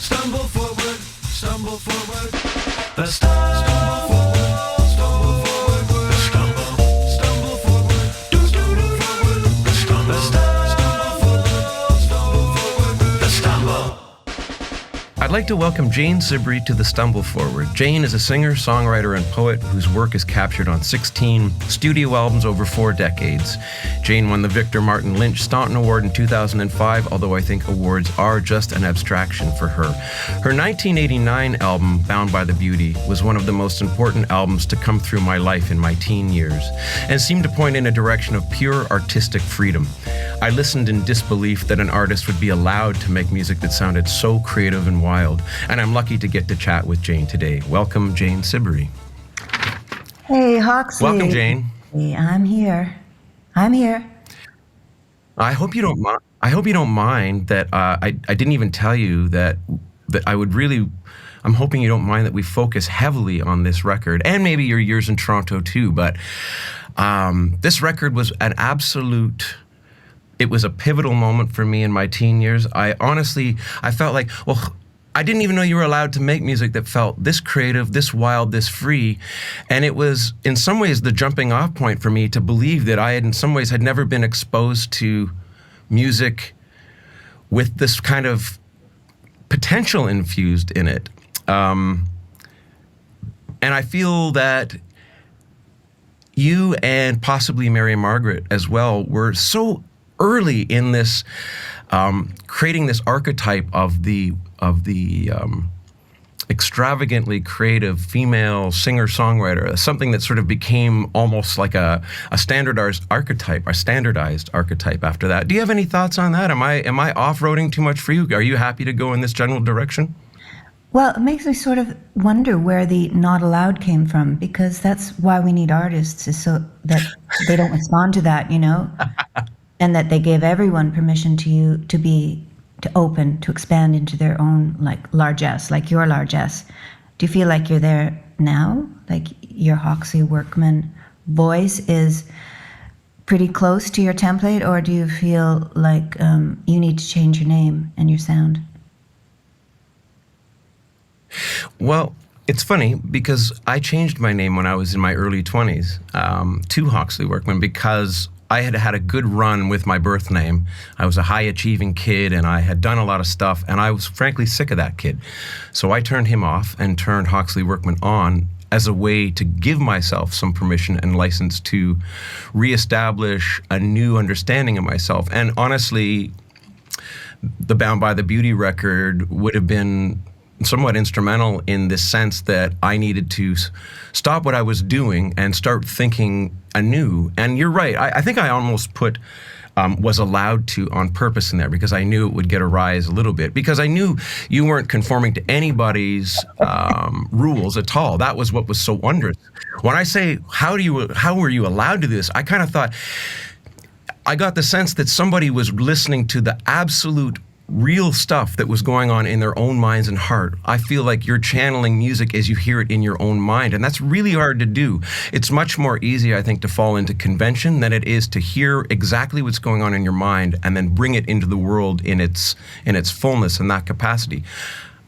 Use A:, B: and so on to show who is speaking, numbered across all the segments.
A: Stumble forward, stumble forward. The stumble forward, stumble forward. The stumble forward, stumble forward. The stumble forward, stumble forward. The stumble.
B: I'd like to welcome Jane Siberry to The Stumble Forward. Jane is a singer, songwriter, and poet whose work is captured on 16 studio albums over 4 decades. Jane won the Victor Martyn Lynch Staunton Award in 2005, although I think awards are just an abstraction for her. Her 1989 album, Bound by the Beauty, was one of the most important albums to come through my life in my teen years, and seemed to point in a direction of pure artistic freedom. I listened in disbelief that an artist would be allowed to make music that sounded so creative and wild, and I'm lucky to get to chat with Jane today. Welcome, Jane Siberry.
C: Hey, Hawksley.
B: Welcome, Jane.
C: Hey, I'm here.
B: I hope you don't mind. I hope you don't mind that I didn't even tell you that I would really. I'm hoping you don't mind that we focus heavily on this record, and maybe your years in Toronto too. But this record was an absolute. It was a pivotal moment for me in my teen years. I felt like, well, I didn't even know you were allowed to make music that felt this creative, this wild, this free. And it was, in some ways, the jumping off point for me to believe that I had, in some ways, had never been exposed to music with this kind of potential infused in it. And I feel that you and possibly Mary Margaret as well were so early in this, creating this archetype of the extravagantly creative female singer-songwriter, something that sort of became almost like a standardized archetype after that. Do you have any thoughts on that? Am I off-roading too much for you? Are you happy to go in this general direction?
C: Well, it makes me sort of wonder where the not allowed came from, because that's why we need artists, is so that they don't respond to that, and that they give everyone permission to open, to expand into their own largesse, like your largesse. Do you feel like you're there now? Like your Hawksley Workman voice is pretty close to your template, or do you feel like you need to change your name and your sound?
B: Well, it's funny because I changed my name when I was in my early 20s to Hawksley Workman because I had had a good run with my birth name. I was a high-achieving kid, and I had done a lot of stuff, and I was frankly sick of that kid. So I turned him off and turned Hawksley Workman on as a way to give myself some permission and license to reestablish a new understanding of myself. And honestly, the Bound by the Beauty record would have been somewhat instrumental in this sense that I needed to stop what I was doing and start thinking anew. And you're right. I think I almost put was allowed to on purpose in there because I knew it would get a rise a little bit, because I knew you weren't conforming to anybody's rules at all. That was what was so wondrous. When I say, how were you allowed to do this? I kind of thought, I got the sense that somebody was listening to the absolute real stuff that was going on in their own minds and heart. I feel like you're channeling music as you hear it in your own mind, and that's really hard to do. It's much more easy, I think, to fall into convention than it is to hear exactly what's going on in your mind and then bring it into the world in its fullness and that capacity.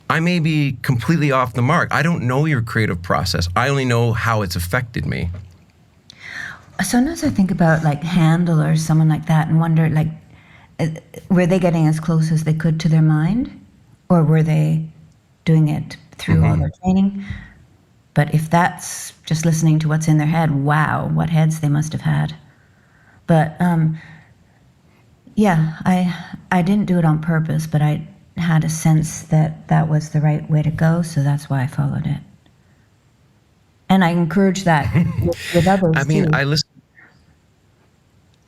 B: I may be completely off the mark. I don't know your creative process. I only know how it's affected me.
C: Sometimes I think about Handel or someone like that and wonder, were they getting as close as they could to their mind, or were they doing it through all their training? But if that's just listening to what's in their head, wow, what heads they must have had. But yeah, I didn't do it on purpose, but I had a sense that that was the right way to go, so that's why I followed it. And I encourage that with others.
B: I mean,
C: too.
B: I listen.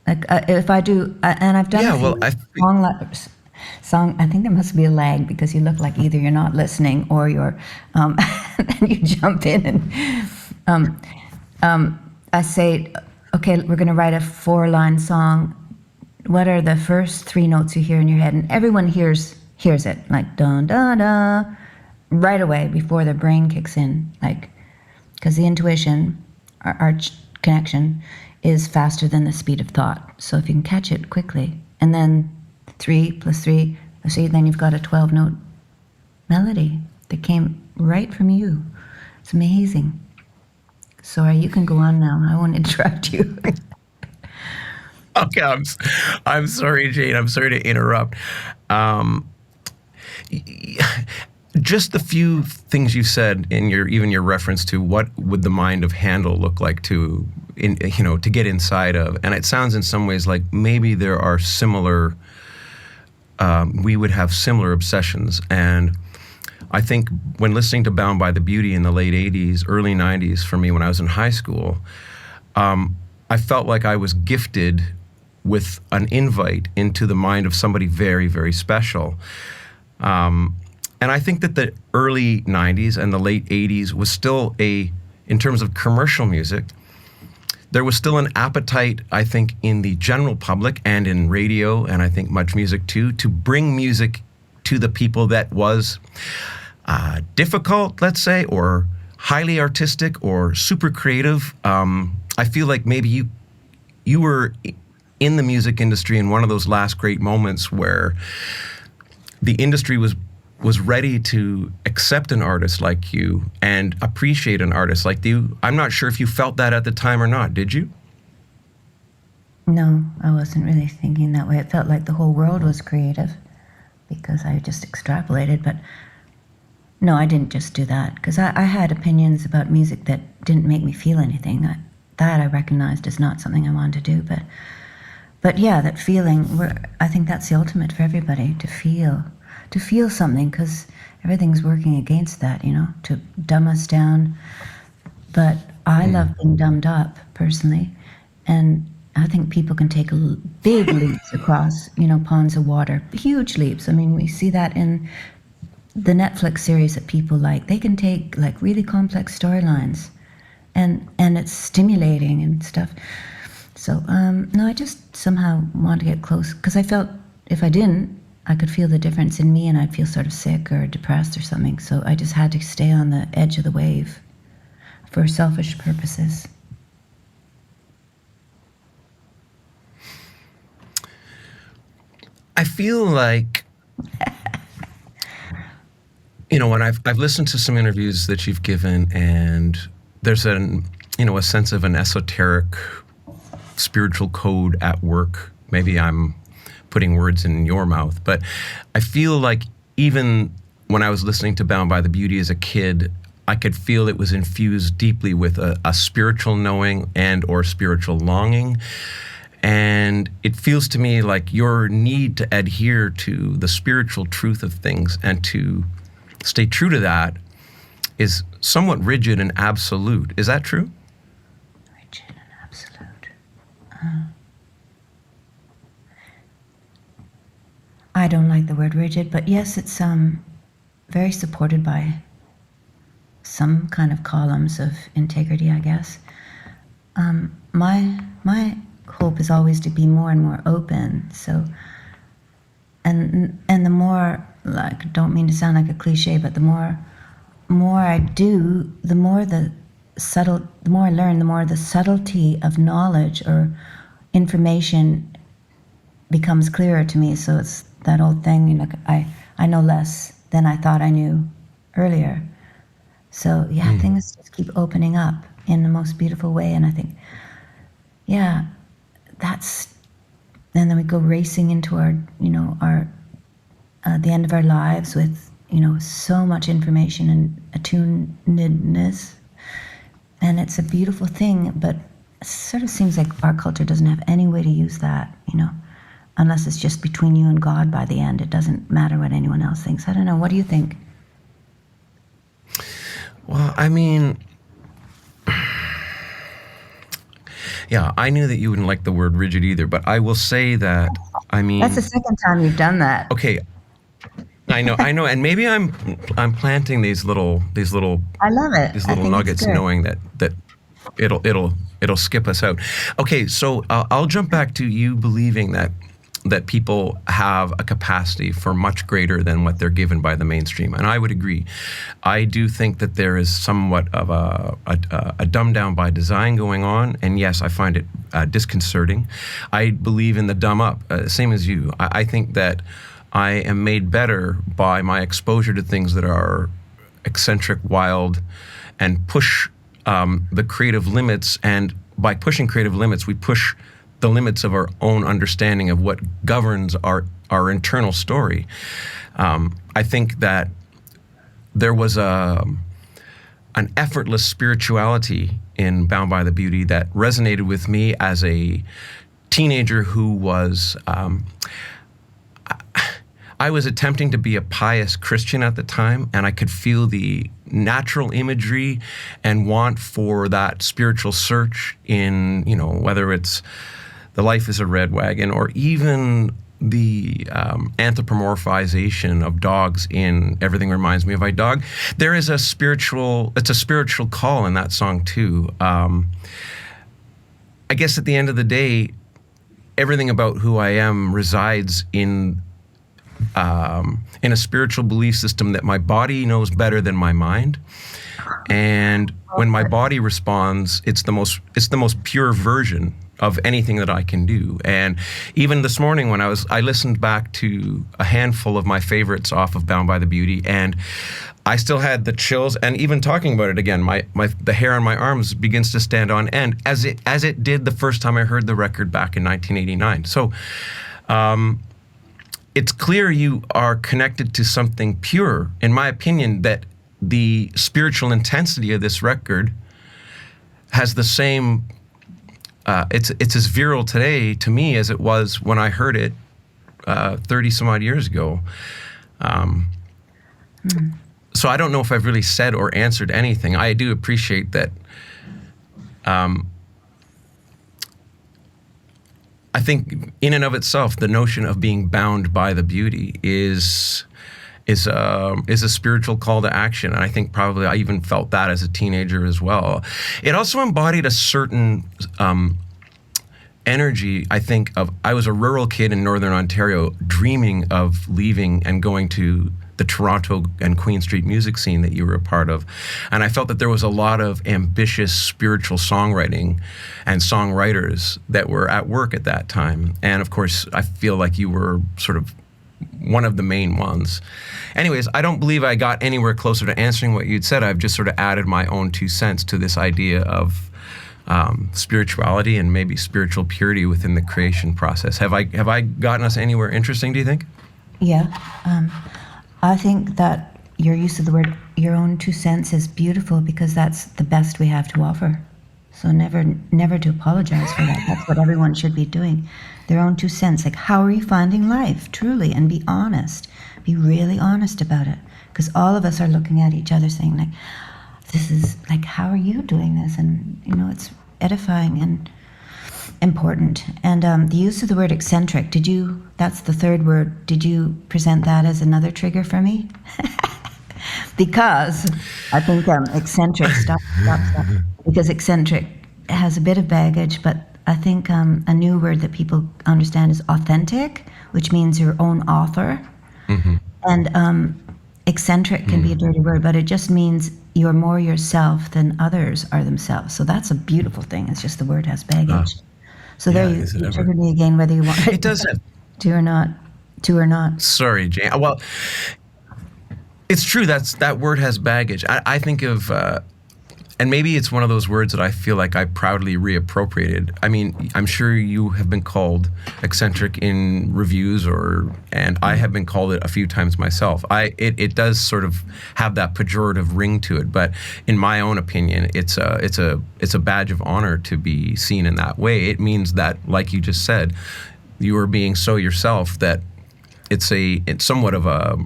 C: If I do, and I've done song. I think there must be a lag, because you look like either you're not listening or you're, and you jump in and I say, okay, we're going to write a 4-line song. What are the first 3 notes you hear in your head? And everyone hears it, like da da da, right away before the brain kicks in, because the intuition, our connection, is faster than the speed of thought. So if you can catch it quickly, and then 3 + 3, see, then you've got a 12-note melody that came right from you. It's amazing. Sorry, you can go on now. I won't interrupt you.
B: Okay, I'm sorry, Jane. I'm sorry to interrupt. Um, just the few things you said in your reference to what would the mind of Handel look like to get inside of, and it sounds in some ways like maybe there are similar. We would have similar obsessions, and I think when listening to Bound by the Beauty in the late '80s, early '90s, for me when I was in high school, I felt like I was gifted with an invite into the mind of somebody very, very special. And I think that the early '90s and the late '80s was still in terms of commercial music, there was still an appetite, I think, in the general public and in radio, and I think much music too, to bring music to the people that was difficult, let's say, or highly artistic or super creative. I feel like maybe you were in the music industry in one of those last great moments where the industry was ready to accept an artist like you and appreciate an artist like you. I'm not sure if you felt that at the time or not. Did you?
C: No, I wasn't really thinking that way. It felt like the whole world was creative because I just extrapolated. But no, I didn't just do that because I had opinions about music that didn't make me feel anything. That I recognized as not something I wanted to do. But yeah, that feeling, I think that's the ultimate for everybody, to feel something, because everything's working against that, to dumb us down. But I love being dumbed up, personally, and I think people can take big leaps across, ponds of water, huge leaps. I mean, we see that in the Netflix series that people like. They can take, like, really complex storylines, and it's stimulating and stuff. So, no, I just somehow want to get close, because I felt if I didn't, I could feel the difference in me and I'd feel sort of sick or depressed or something. So I just had to stay on the edge of the wave for selfish purposes.
B: I feel like, when I've listened to some interviews that you've given, and there's a sense of an esoteric spiritual code at work. Maybe I'm putting words in your mouth, but I feel like even when I was listening to Bound by the Beauty as a kid, I could feel it was infused deeply with a spiritual knowing and or spiritual longing. And it feels to me like your need to adhere to the spiritual truth of things and to stay true to that is somewhat rigid and absolute. Is that true?
C: Rigid and absolute. I don't like the word rigid, but yes, it's very supported by some kind of columns of integrity, I guess. My hope is always to be more and more open. So, and the more, like, don't mean to sound like a cliche, but the more I do, the more I learn, the more the subtlety of knowledge or information becomes clearer to me. So it's that old thing, I know less than I thought I knew earlier. So yeah, things just keep opening up in the most beautiful way. And I think, yeah, and then we go racing into our the end of our lives with, so much information and attunedness. And it's a beautiful thing, but it sort of seems like our culture doesn't have any way to use that, unless it's just between you and God by the end. It doesn't matter what anyone else thinks. I don't know. What do you think?
B: Well, I mean, yeah, I knew that you wouldn't like the word rigid either, but I will say that,
C: That's the second time you've done that.
B: Okay, I know, and maybe I'm planting these little
C: I love it.
B: these little nuggets, knowing that it'll skip us out. Okay, so I'll jump back to you believing that people have a capacity for much greater than what they're given by the mainstream, and I would agree. I do think that there is somewhat of a dumbed down by design going on, and yes, I find it disconcerting. I believe in the dumb up, same as you. I think that I am made better by my exposure to things that are eccentric, wild, and push the creative limits. And by pushing creative limits, we push the limits of our own understanding of what governs our internal story. I think that there was an effortless spirituality in Bound by the Beauty that resonated with me as a teenager who was, I was attempting to be a pious Christian at the time, and I could feel the natural imagery and want for that spiritual search in, whether it's The Life is a Red Wagon or even the anthropomorphization of dogs in Everything Reminds Me of My Dog. There is it's a spiritual call in that song too. I guess at the end of the day, everything about who I am resides in a spiritual belief system that my body knows better than my mind. And when my body responds, it's the most pure version of anything that I can do. And even this morning when I listened back to a handful of my favorites off of Bound by the Beauty, and I still had the chills, and even talking about it again, the hair on my arms begins to stand on end as it did the first time I heard the record back in 1989. So it's clear you are connected to something pure. In my opinion, that the spiritual intensity of this record has the same. It's as virile today to me as it was when I heard it 30 some odd years ago. So I don't know if I've really said or answered anything. I do appreciate that. I think in and of itself, the notion of being bound by the beauty is a spiritual call to action. And I think probably I even felt that as a teenager as well. It also embodied a certain energy, I think, I was a rural kid in Northern Ontario dreaming of leaving and going to the Toronto and Queen Street music scene that you were a part of. And I felt that there was a lot of ambitious spiritual songwriting and songwriters that were at work at that time. And of course, I feel like you were sort of one of the main ones. Anyways, I don't believe I got anywhere closer to answering what you'd said. I've just sort of added my own 2 cents to this idea of spirituality and maybe spiritual purity within the creation process. Have I gotten us anywhere interesting, do you think?
C: Yeah. I think that your use of the word your own 2 cents is beautiful because that's the best we have to offer. So never to apologize for that. That's what everyone should be doing. Their own 2 cents. Like, how are you finding life, truly? And be honest. Be really honest about it. Because all of us are looking at each other saying, like, this is, like, how are you doing this? And, it's edifying and important. And the use of the word eccentric, that's the third word, did you present that as another trigger for me? Because I think eccentric, stop. Because eccentric has a bit of baggage, but I think a new word that people understand is authentic, which means your own author. Mm-hmm. And eccentric can be a dirty word, but it just means you're more yourself than others are themselves. So that's a beautiful thing. It's just the word has baggage. So there you triggered me again, whether you want
B: it does have
C: to or not.
B: Sorry, Jane. Well, it's true. That word has baggage. I think of, and maybe it's one of those words that I feel like I proudly reappropriated. I mean, I'm sure you have been called eccentric in reviews, and I have been called it a few times myself. It does sort of have that pejorative ring to it, but in my own opinion, it's a badge of honor to be seen in that way. It means that, like you just said, you are being so yourself that it's somewhat of a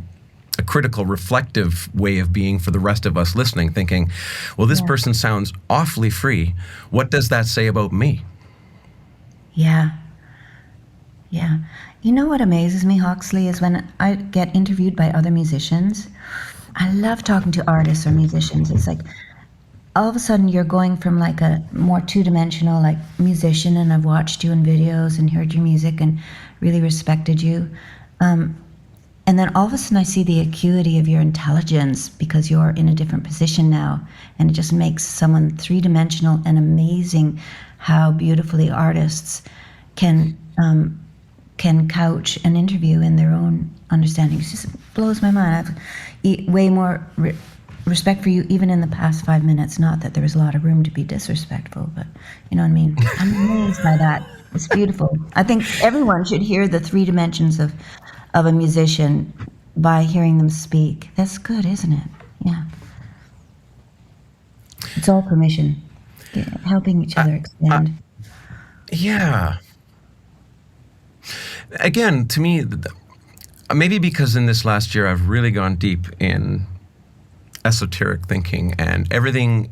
B: critical, reflective way of being for the rest of us listening, thinking, well, this person sounds awfully free. What does that say about me?
C: Yeah. You know what amazes me, Hawksley, is when I get interviewed by other musicians. I love talking to artists or musicians. It's like all of a sudden you're going from like a more two-dimensional like musician, and I've watched you in videos and heard your music and really respected you. And then all of a sudden I see the acuity of your intelligence because you're in a different position now. And it just makes someone three-dimensional and amazing how beautifully artists can can couch an interview in their own understanding. It just blows my mind. I've way more respect for you even in the past 5 minutes. Not that there was a lot of room to be disrespectful, but you know what I mean? I'm amazed by that. It's beautiful. I think everyone should hear the 3 dimensions of a musician by hearing them speak. That's good, isn't it? Yeah. It's all permission. Yeah, helping each other expand.
B: Yeah. Again, to me, maybe because in this last year I've really gone deep in esoteric thinking and everything.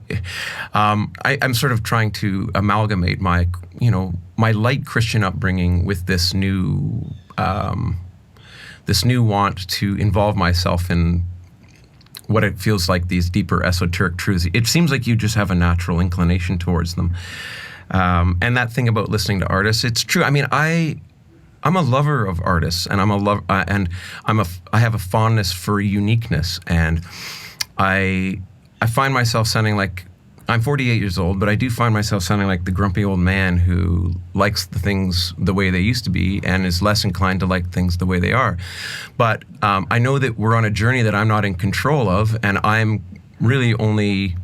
B: I'm sort of trying to amalgamate my light Christian upbringing with this new want to involve myself in what it feels like these deeper esoteric truths. It seems like you just have a natural inclination towards them. And that thing about listening to artists, it's true. I mean, I'm a lover of artists, and I have a fondness for uniqueness, and I find myself sounding like, I'm 48 years old, but I do find myself sounding like the grumpy old man who likes the things the way they used to be and is less inclined to like things the way they are. But I know that we're on a journey that I'm not in control of, and I'm really only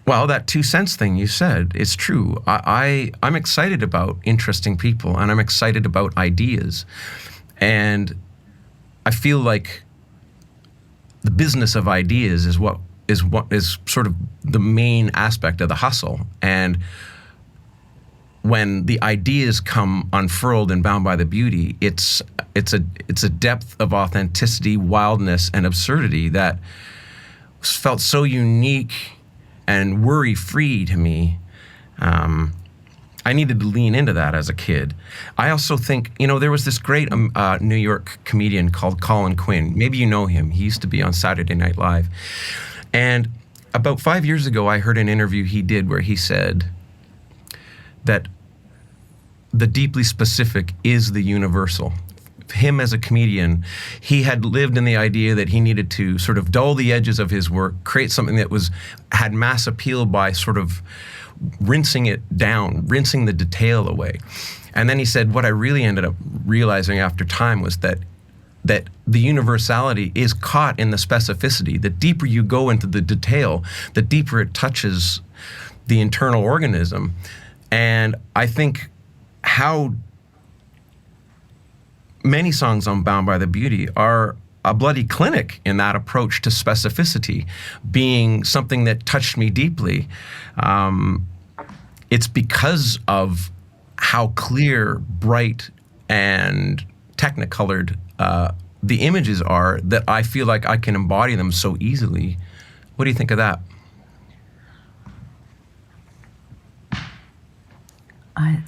B: well, that 2 cents thing you said is true. I'm excited about interesting people, and I'm excited about ideas. And I feel like the business of ideas is what is sort of the main aspect of the hustle. And when the ideas come unfurled and bound by the beauty, it's a depth of authenticity, wildness, and absurdity that felt so unique and worry-free to me. I needed to lean into that as a kid. I also think, there was this great New York comedian called Colin Quinn. Maybe you know him. He used to be on Saturday Night Live. And about 5 years ago, I heard an interview he did where he said that the deeply specific is the universal. Him as a comedian, he had lived in the idea that he needed to sort of dull the edges of his work, create something that had mass appeal by sort of rinsing it down, rinsing the detail away. And then he said, what I really ended up realizing after time was that the universality is caught in the specificity. The deeper you go into the detail, the deeper it touches the internal organism. And I think how many songs on Bound by the Beauty are a bloody clinic in that approach to specificity, being something that touched me deeply. It's because of how clear, bright, and technicolored the images are that I feel like I can embody them so easily. What do you think of that?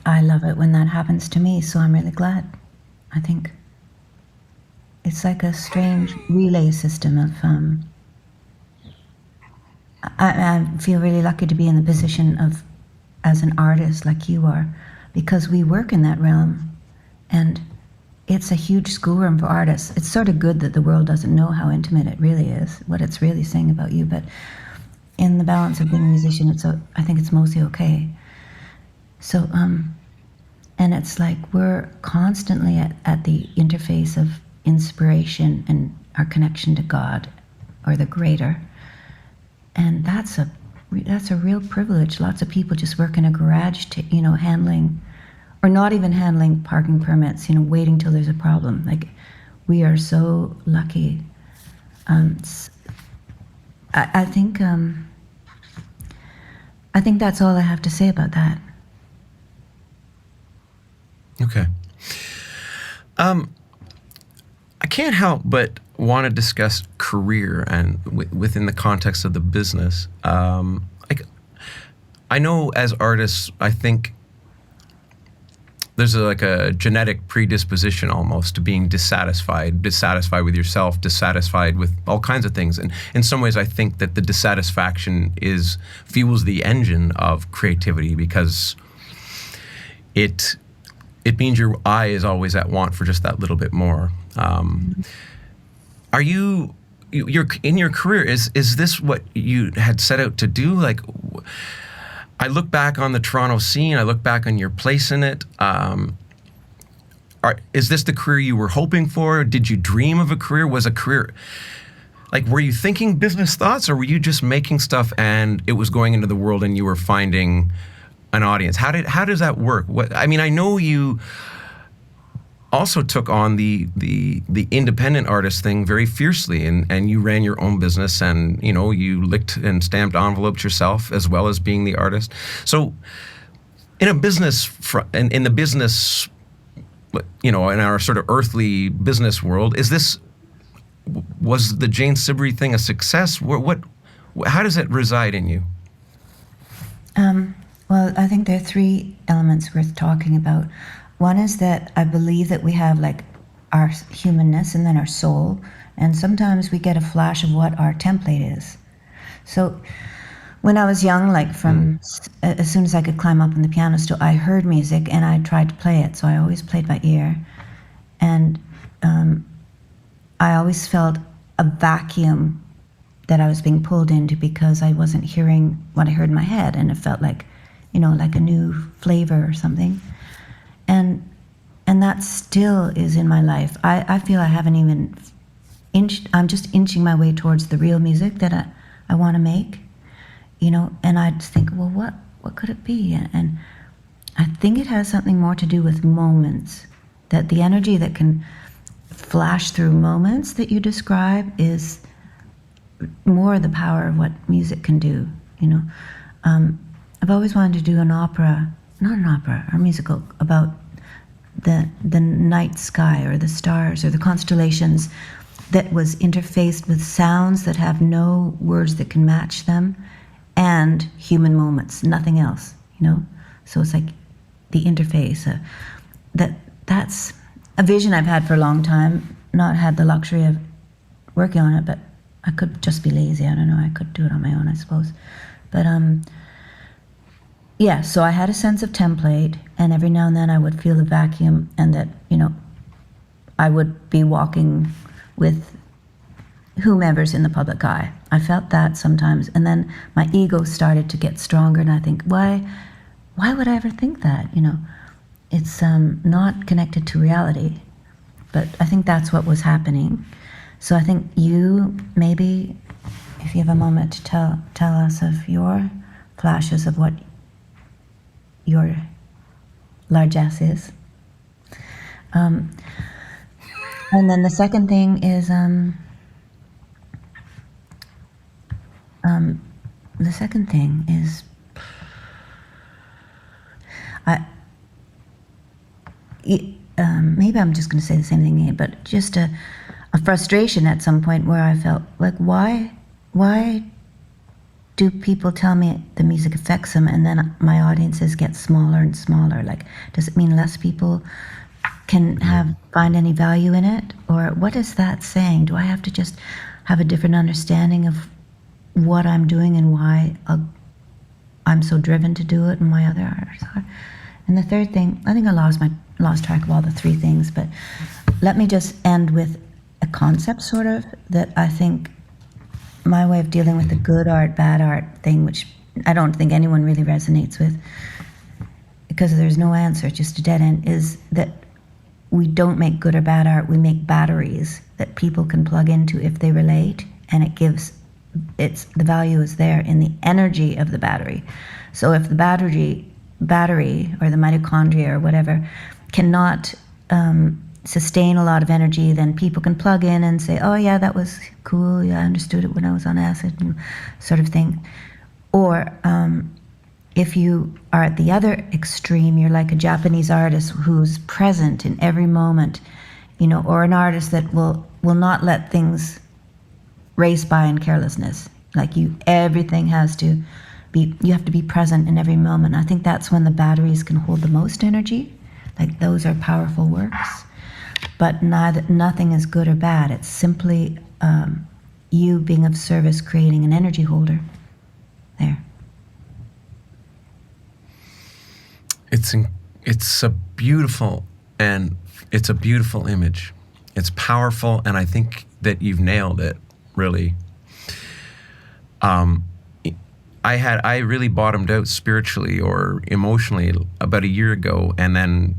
C: I love it when that happens to me, so I'm really glad. I think it's like a strange relay system of I feel really lucky to be in the position of as an artist like you are, because we work in that realm, and it's a huge schoolroom for artists. It's sort of good that the world doesn't know how intimate it really is, what it's really saying about you, but in the balance of being a musician, I think it's mostly okay. So and it's like we're constantly at the interface of inspiration and our connection to God or the greater. And that's a real privilege. Lots of people just work in a garage, handling, or not even handling parking permits, waiting till there's a problem. Like, we are so lucky. I think that's all I have to say about that.
B: Okay. I can't help but want to discuss career and within the context of the business. I know as artists, I think there's a genetic predisposition almost to being dissatisfied with yourself, dissatisfied with all kinds of things. And in some ways, I think that the dissatisfaction fuels the engine of creativity, because it means your eye is always at want for just that little bit more. Are you're in your career, is this what you had set out to do? Like, I look back on the Toronto scene. I look back on your place in it. Is this the career you were hoping for? Did you dream of a career? Was a career like, were you thinking business thoughts, or were you just making stuff and it was going into the world and you were finding an audience? How does that work? I mean, I know you also took on the independent artist thing very fiercely, and you ran your own business, and you licked and stamped envelopes yourself as well as being the artist. So in a business in the business, in our sort of earthly business world, was the Jane Siberry thing a success? How does it reside in you?
C: Well, I think there are three elements worth talking about. One is that I believe that we have like our humanness and then our soul, and sometimes we get a flash of what our template is. So when I was young, like as soon as I could climb up on the piano stool, I heard music and I tried to play it. So I always played by ear, and I always felt a vacuum that I was being pulled into because I wasn't hearing what I heard in my head, and it felt like, like a new flavor or something. And that still is in my life. I feel I haven't even I'm just inching my way towards the real music that I want to make, and I just think, well, what could it be? And I think it has something more to do with moments, that the energy that can flash through moments that you describe is more the power of what music can do, I've always wanted to do not an opera, or musical about the night sky or the stars or the constellations that was interfaced with sounds that have no words that can match them, and human moments, nothing else, So it's like the interface. That's a vision I've had for a long time, not had the luxury of working on it, but I could just be lazy. I don't know, I could do it on my own, I suppose. But yeah, so I had a sense of template, and every now and then I would feel the vacuum, and that, I would be walking with whomever's in the public eye. I felt that sometimes, and then my ego started to get stronger, and I think, why would I ever think that? It's not connected to reality, but I think that's what was happening. So I think you, maybe, if you have a moment to tell us of your flashes of what your largesse is. And then the second thing is, maybe I'm just going to say the same thing again, but just a frustration at some point where I felt like, why do people tell me the music affects them, and then my audiences get smaller and smaller? Like, does it mean less people can find any value in it? Or what is that saying? Do I have to just have a different understanding of what I'm doing and why I'm so driven to do it and why other artists are? And the third thing, I think I lost track of all the three things, but let me just end with a concept sort of that I think my way of dealing with the good art, bad art thing, which I don't think anyone really resonates with, because there's no answer, it's just a dead end, is that we don't make good or bad art, we make batteries that people can plug into if they relate, and the value is there in the energy of the battery. So if the battery or the mitochondria or whatever cannot sustain a lot of energy, then people can plug in and say, oh yeah, that was cool, yeah, I understood it when I was on acid, and sort of thing. Or if you are at the other extreme, you're like a Japanese artist who's present in every moment, or an artist that will not let things race by in carelessness. Like everything has to be, you have to be present in every moment. I think that's when the batteries can hold the most energy. Like, those are powerful works. But nothing is good or bad. It's simply you being of service, creating an energy holder. There.
B: It's a beautiful image. It's powerful, and I think that you've nailed it, really. I really bottomed out spiritually or emotionally about a year ago, and then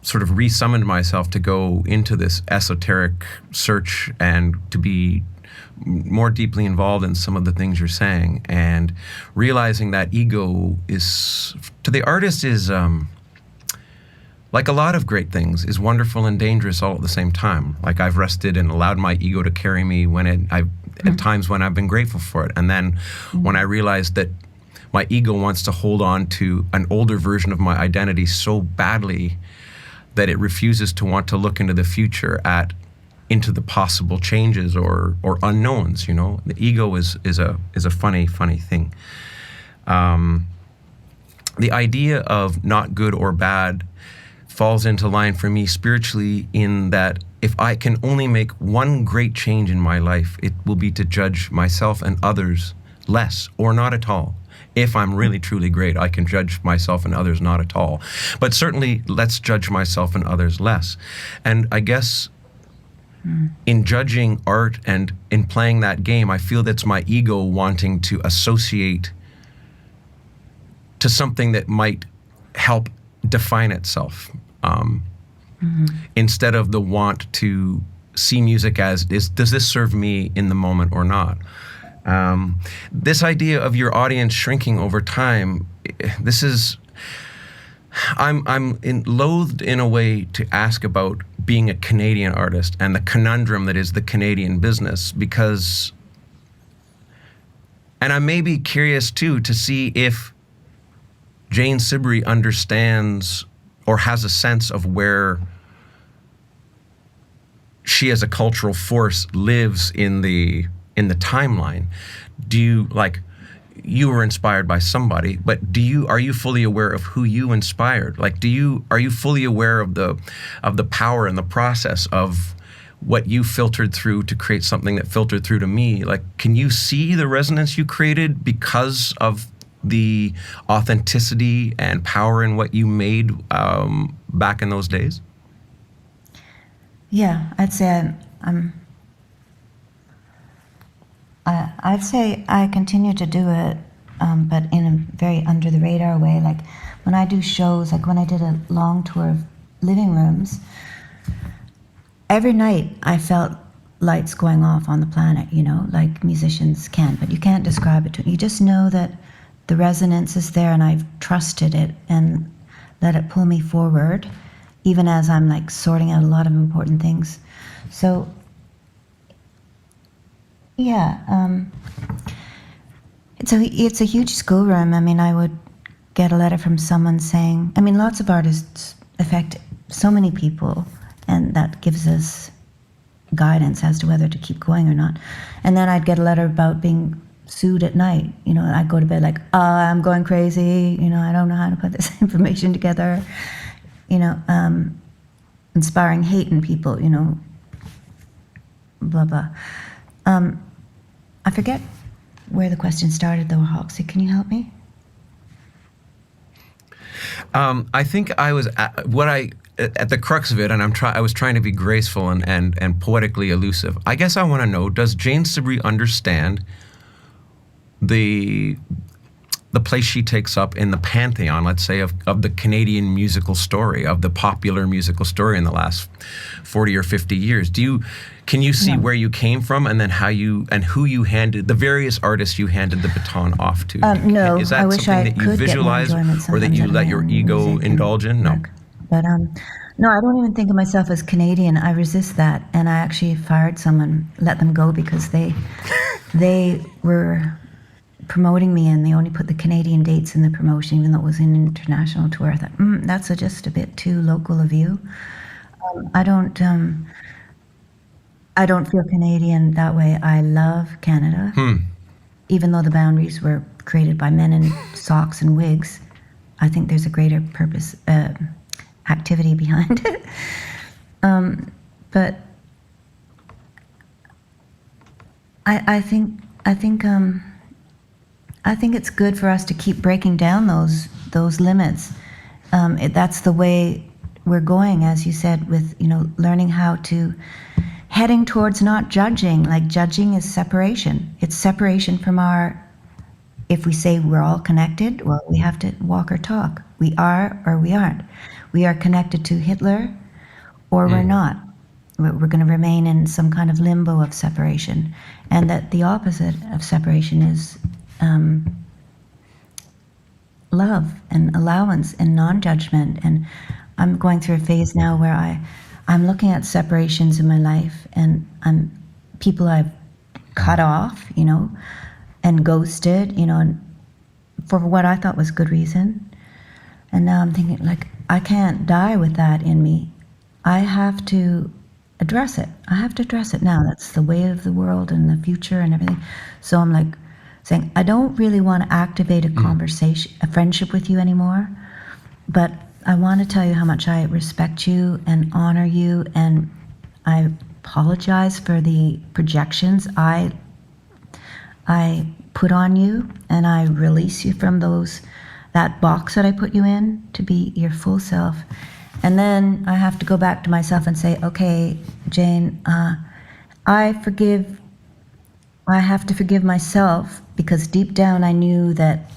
B: sort of re-summoned myself to go into this esoteric search and to be more deeply involved in some of the things you're saying, and realizing that ego is, to the artist, is like a lot of great things, is wonderful and dangerous all at the same time. Like, I've rested and allowed my ego to carry me at times when I've been grateful for it. And then when I realized that my ego wants to hold on to an older version of my identity so badly that it refuses to want to look into the future, into the possible changes or unknowns. You know, the ego is a funny thing. The idea of not good or bad falls into line for me spiritually, in that if I can only make one great change in my life, it will be to judge myself and others less or not at all. If I'm really truly great, I can judge myself and others not at all. But certainly, let's judge myself and others less. And I guess in judging art and in playing that game, I feel that's my ego wanting to associate to something that might help define itself, instead of the want to see music as, does this serve me in the moment or not? This idea of your audience shrinking over time, I'm loathed in a way to ask about being a Canadian artist and the conundrum that is the Canadian business, because, and I may be curious too to see if Jane Siberry understands or has a sense of where she as a cultural force lives in the timeline. Do you, like, you were inspired by somebody, but are you fully aware of who you inspired? Like, are you fully aware of the power and the process of what you filtered through to create something that filtered through to me? Like, can you see the resonance you created because of the authenticity and power in what you made back in those days?
C: Yeah, I'd say I'd say I continue to do it, but in a very under the radar way. Like when I do shows, like when I did a long tour of living rooms, every night I felt lights going off on the planet, you know, like musicians can, but you can't describe it to me. You just know that the resonance is there, and I've trusted it and let it pull me forward, even as I'm like sorting out a lot of important things. So yeah, it's a huge schoolroom. I mean, I would get a letter from someone saying, I mean, lots of artists affect so many people, and that gives us guidance as to whether to keep going or not. And then I'd get a letter about being sued at night. You know, I'd go to bed like, I'm going crazy. You know, I don't know how to put this information together. You know, inspiring hate in people. You know, blah blah. I forget where the question started, though, Hawksley. Can you help me?
B: I think I was at the crux of it, and I was trying to be graceful and poetically elusive. I guess I want to know: does Jane Siberry understand the place she takes up in the pantheon, let's say, of the Canadian musical story, of the popular musical story in the last 40 or 50 years? Can you see where you came from, and then how you and who you handed the various artists you handed the baton off to?
C: No,
B: is that
C: I wish
B: something
C: I
B: that you
C: could
B: visualize, or that you let your ego indulge in? No.
C: But no, I don't even think of myself as Canadian. I resist that, and I actually fired someone, let them go, because they were promoting me, and they only put the Canadian dates in the promotion, even though it was an international tour. I thought, that's just a bit too local of you. I don't feel Canadian that way. I love Canada, even though the boundaries were created by men in socks and wigs. I think there's a greater purpose, activity behind it. But I think it's good for us to keep breaking down those limits. That's the way we're going, as you said, with learning how to heading towards not judging. Like judging is separation. It's separation from our if we say we're all connected, well, we have to walk our talk. We are or we aren't. We are connected to Hitler or we're not. We're going to remain in some kind of limbo of separation. And that the opposite of separation is love and allowance and non-judgment. And I'm going through a phase now where I'm looking at separations in my life, and people I've cut off, and ghosted, and for what I thought was good reason. And now I'm thinking, like, I can't die with that in me. I have to address it. I have to address it now. That's the way of the world and the future and everything. So I'm like saying, I don't really want to activate a conversation, a friendship with you anymore, but I want to tell you how much I respect you and honor you, and I apologize for the projections I put on you, and I release you from that box that I put you in to be your full self. And then I have to go back to myself and say, okay, Jane, I have to forgive myself, because deep down I knew that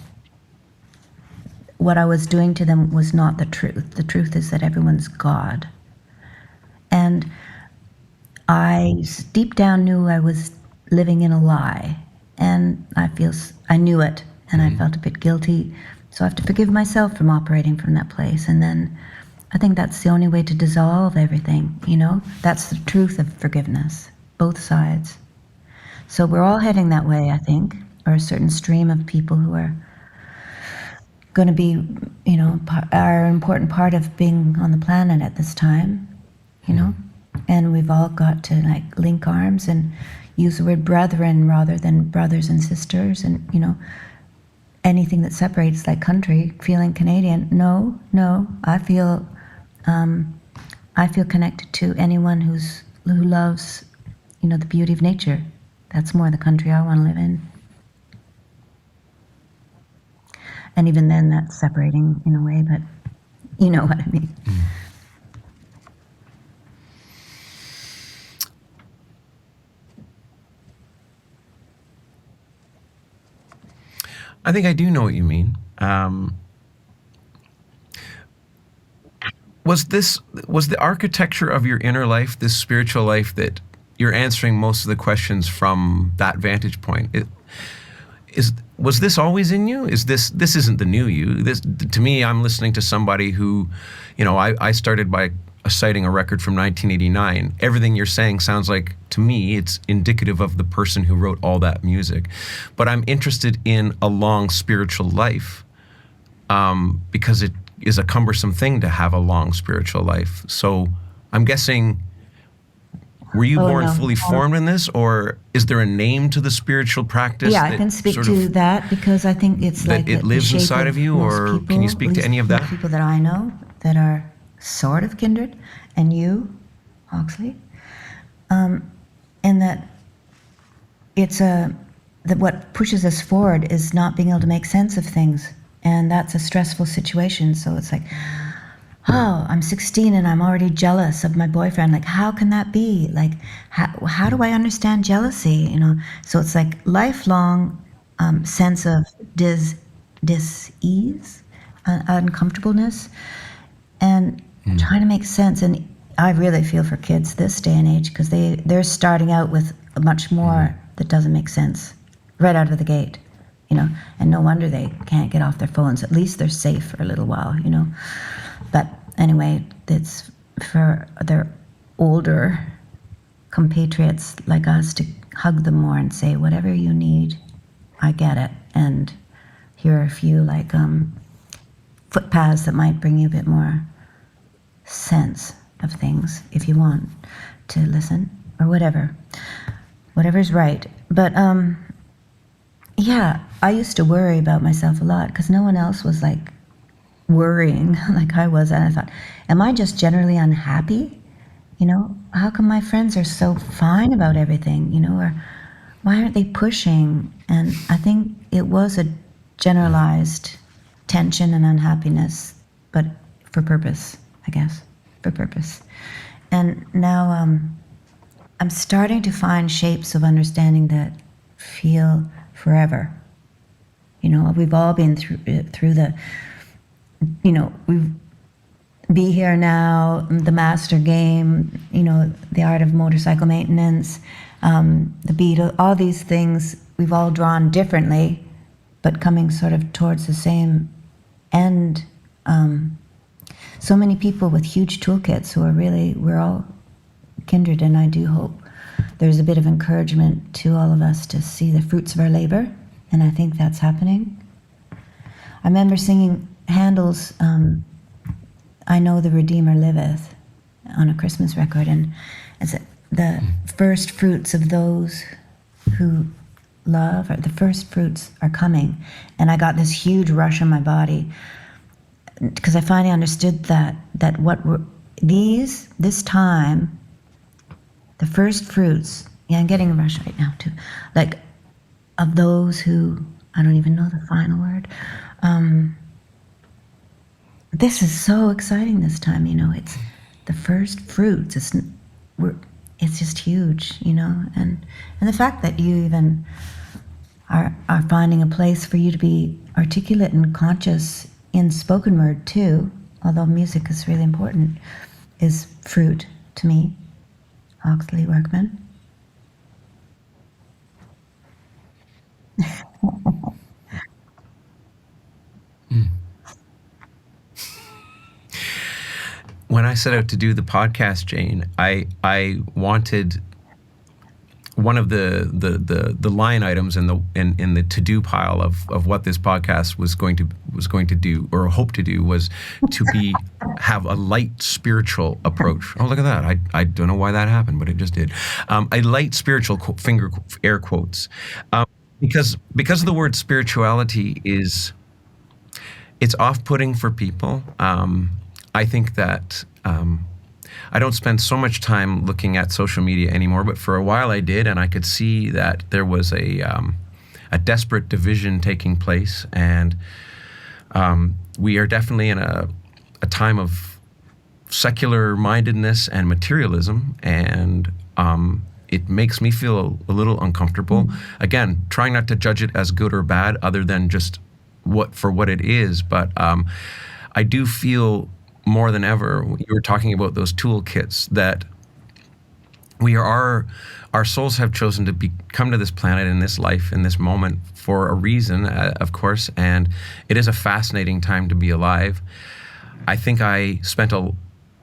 C: what I was doing to them was not the truth. The truth is that everyone's God. And I deep down knew I was living in a lie. And I knew it, and I felt a bit guilty. So I have to forgive myself from operating from that place. And then I think that's the only way to dissolve everything, That's the truth of forgiveness, both sides. So we're all heading that way, I think, or a certain stream of people who are going to be, are an important part of being on the planet at this time, And we've all got to, like, link arms and use the word brethren rather than brothers and sisters, and, anything that separates, like country, feeling Canadian. No, I feel connected to anyone who loves, the beauty of nature. That's more the country I want to live in. And even then, that's separating in a way, but you know what I mean.
B: I think I do know what you mean. Was the architecture of your inner life, this spiritual life, that you're answering most of the questions from that vantage point? Was this always in you? This isn't the new you? This, to me, I'm listening to somebody who, I started by citing a record from 1989. Everything you're saying sounds like, to me, it's indicative of the person who wrote all that music. But I'm interested in a long spiritual life, because it is a cumbersome thing to have a long spiritual life. So I'm guessing, were you born fully formed in this, or is there a name to the spiritual practice?
C: Yeah, I can speak to that, because I think it's like
B: it lives inside of you, or
C: people,
B: can you speak to any of that?
C: People that I know that are sort of kindred, and you, Hawksley, and that it's that what pushes us forward is not being able to make sense of things, and that's a stressful situation. So it's like, oh, I'm 16 and I'm already jealous of my boyfriend. Like, how can that be? Like, how do I understand jealousy? So it's like lifelong sense of dis-ease, uncomfortableness, and trying to make sense. And I really feel for kids this day and age, because they're starting out with much more that doesn't make sense right out of the gate, and no wonder they can't get off their phones. At least they're safe for a little while, But anyway, it's for their older compatriots like us to hug them more and say, whatever you need, I get it. And here are a few footpaths that might bring you a bit more sense of things if you want to listen, or whatever's right. But yeah, I used to worry about myself a lot, because no one else was like worrying like I was. And I thought, am I just generally unhappy? How come my friends are so fine about everything, or why aren't they pushing? And I think it was a generalized tension and unhappiness, but for purpose, I guess, for purpose. And now I'm starting to find shapes of understanding that feel forever. We've all been through the, we've Be Here Now, the Master Game, the Art of Motorcycle Maintenance, the Beatles, all these things we've all drawn differently, but coming sort of towards the same end. So many people with huge toolkits who are really, we're all kindred, and I do hope there's a bit of encouragement to all of us to see the fruits of our labor, and I think that's happening. I remember singing Handel's I Know the Redeemer Liveth on a Christmas record, and it's the first fruits of those who love, or the first fruits are coming. And I got this huge rush in my body because I finally understood that what were this time, the first fruits, I'm getting a rush right now too, like of those who, I don't even know the final word, this is so exciting this time, it's the first fruits. It's just huge, and the fact that you even are finding a place for you to be articulate and conscious in spoken word too, although music is really important, is fruit to me. Hawksley Workman.
B: When I set out to do the podcast, Jane, I wanted one of the line items in the to-do pile of what this podcast was going to do, or hope to do, was to have a light spiritual approach. Oh, look at that! I don't know why that happened, but it just did. A light spiritual air quotes, because of the word spirituality it's off-putting for people. I think that I don't spend so much time looking at social media anymore, but for a while I did, and I could see that there was a desperate division taking place, and we are definitely in a time of secular mindedness and materialism, and it makes me feel a little uncomfortable. Again, trying not to judge it as good or bad, other than just what it is, but I do feel more than ever, you were talking about those toolkits, that our souls have chosen to come to this planet, in this life, in this moment, for a reason, of course, and it is a fascinating time to be alive. I think I spent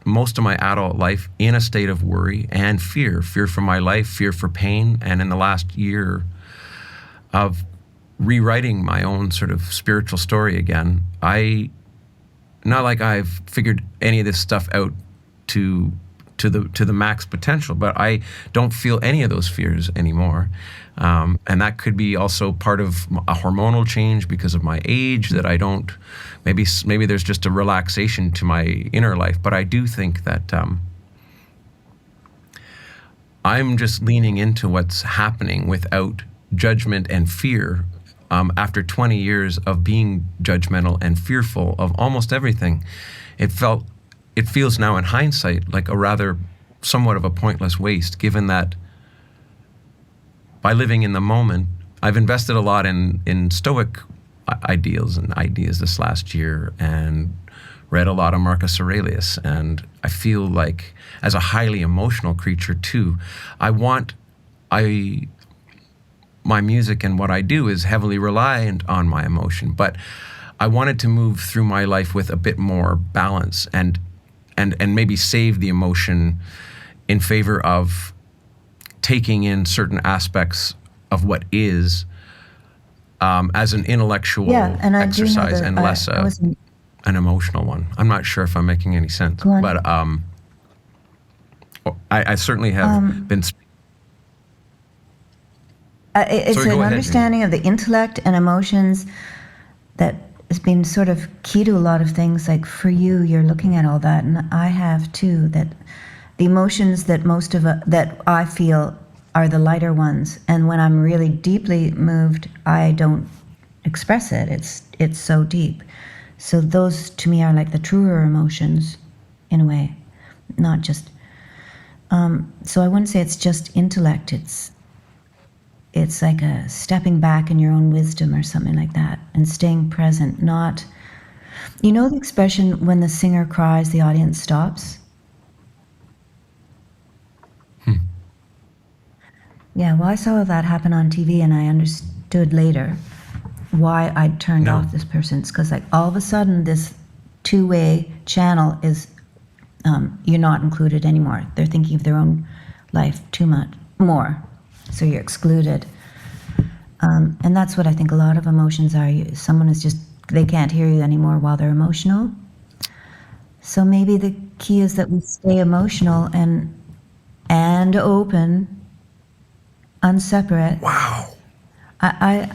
B: most of my adult life in a state of worry and fear for my life, fear for pain, and in the last year of rewriting my own sort of spiritual story again, not like I've figured any of this stuff out to the max potential, but I don't feel any of those fears anymore. And that could be also part of a hormonal change because of my age, that I don't, maybe there's just a relaxation to my inner life. But I do think that I'm just leaning into what's happening without judgment and fear. After 20 years of being judgmental and fearful of almost everything, it feels now in hindsight like somewhat of a pointless waste, given that by living in the moment, I've invested a lot in Stoic ideals this last year, and read a lot of Marcus Aurelius, and I feel like, as a highly emotional creature too, my music and what I do is heavily reliant on my emotion, but I wanted to move through my life with a bit more balance and maybe save the emotion in favor of taking in certain aspects of what is as an intellectual exercise, and less an emotional one. I'm not sure if I'm making any sense, but I certainly have been.
C: It's an understanding of the intellect and emotions that has been sort of key to a lot of things. Like for you, you're looking at all that, and I have too. That the emotions that that I feel are the lighter ones, and when I'm really deeply moved, I don't express it. It's so deep. So those to me are like the truer emotions, in a way, not just. So I wouldn't say it's just intellect. it's like a stepping back in your own wisdom or something like that, and staying present, not, you know, the expression, when the singer cries, the audience stops? Yeah, well, I saw that happen on TV, and I understood later why I'd turned
B: No.
C: off this person. It's because, like, all of a sudden, this two-way channel is, you're not included anymore. They're thinking of their own life too much more, so you're excluded. And that's what I think a lot of emotions are. Someone is just, they can't hear you anymore while they're emotional. So maybe the key is that we stay emotional and open, unseparate.
B: Wow.
C: I'm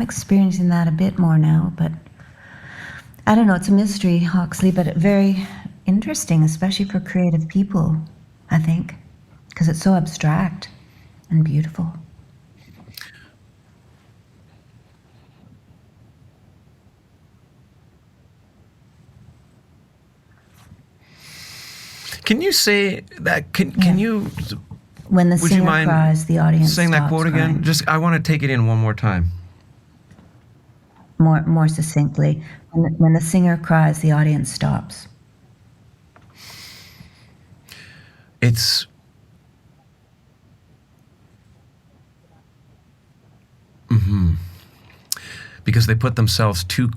C: experiencing that a bit more now, but I don't know, it's a mystery, Hawksley, but very interesting, especially for creative people, I think, because it's so abstract and beautiful.
B: Can you say that? Can you?
C: When the
B: Would you
C: singer
B: mind
C: cries, the audience
B: saying that
C: stops
B: quote
C: crying.
B: again? Just, I want to take it in one more time.
C: More succinctly, when the singer cries, the audience stops.
B: It's because they put themselves too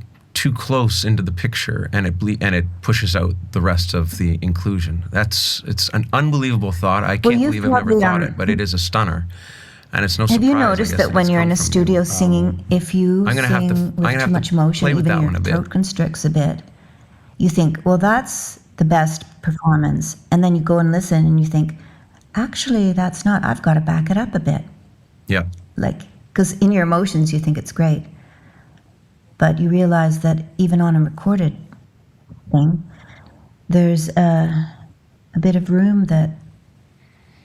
B: close into the picture, and it pushes out the rest of the inclusion. It's an unbelievable thought. I can't
C: you've
B: believe I've never
C: probably,
B: thought it, but it is a stunner, and it's no
C: Have
B: surprise.
C: you
B: I
C: noticed
B: guess,
C: that when
B: it's
C: you're
B: come
C: in a
B: from
C: studio
B: you.
C: singing, if you
B: I'm gonna have to-
C: sing
B: I'm gonna
C: with
B: have
C: too
B: to
C: much emotion,
B: play with
C: even
B: that
C: your
B: one a bit.
C: throat constricts a bit, you think, well, that's the best performance. And then you go and listen and you think, actually, that's not, I've got to back it up a bit.
B: Yeah.
C: Like, because in your emotions, you think it's great. But you realize that even on a recorded thing, there's a bit of room that,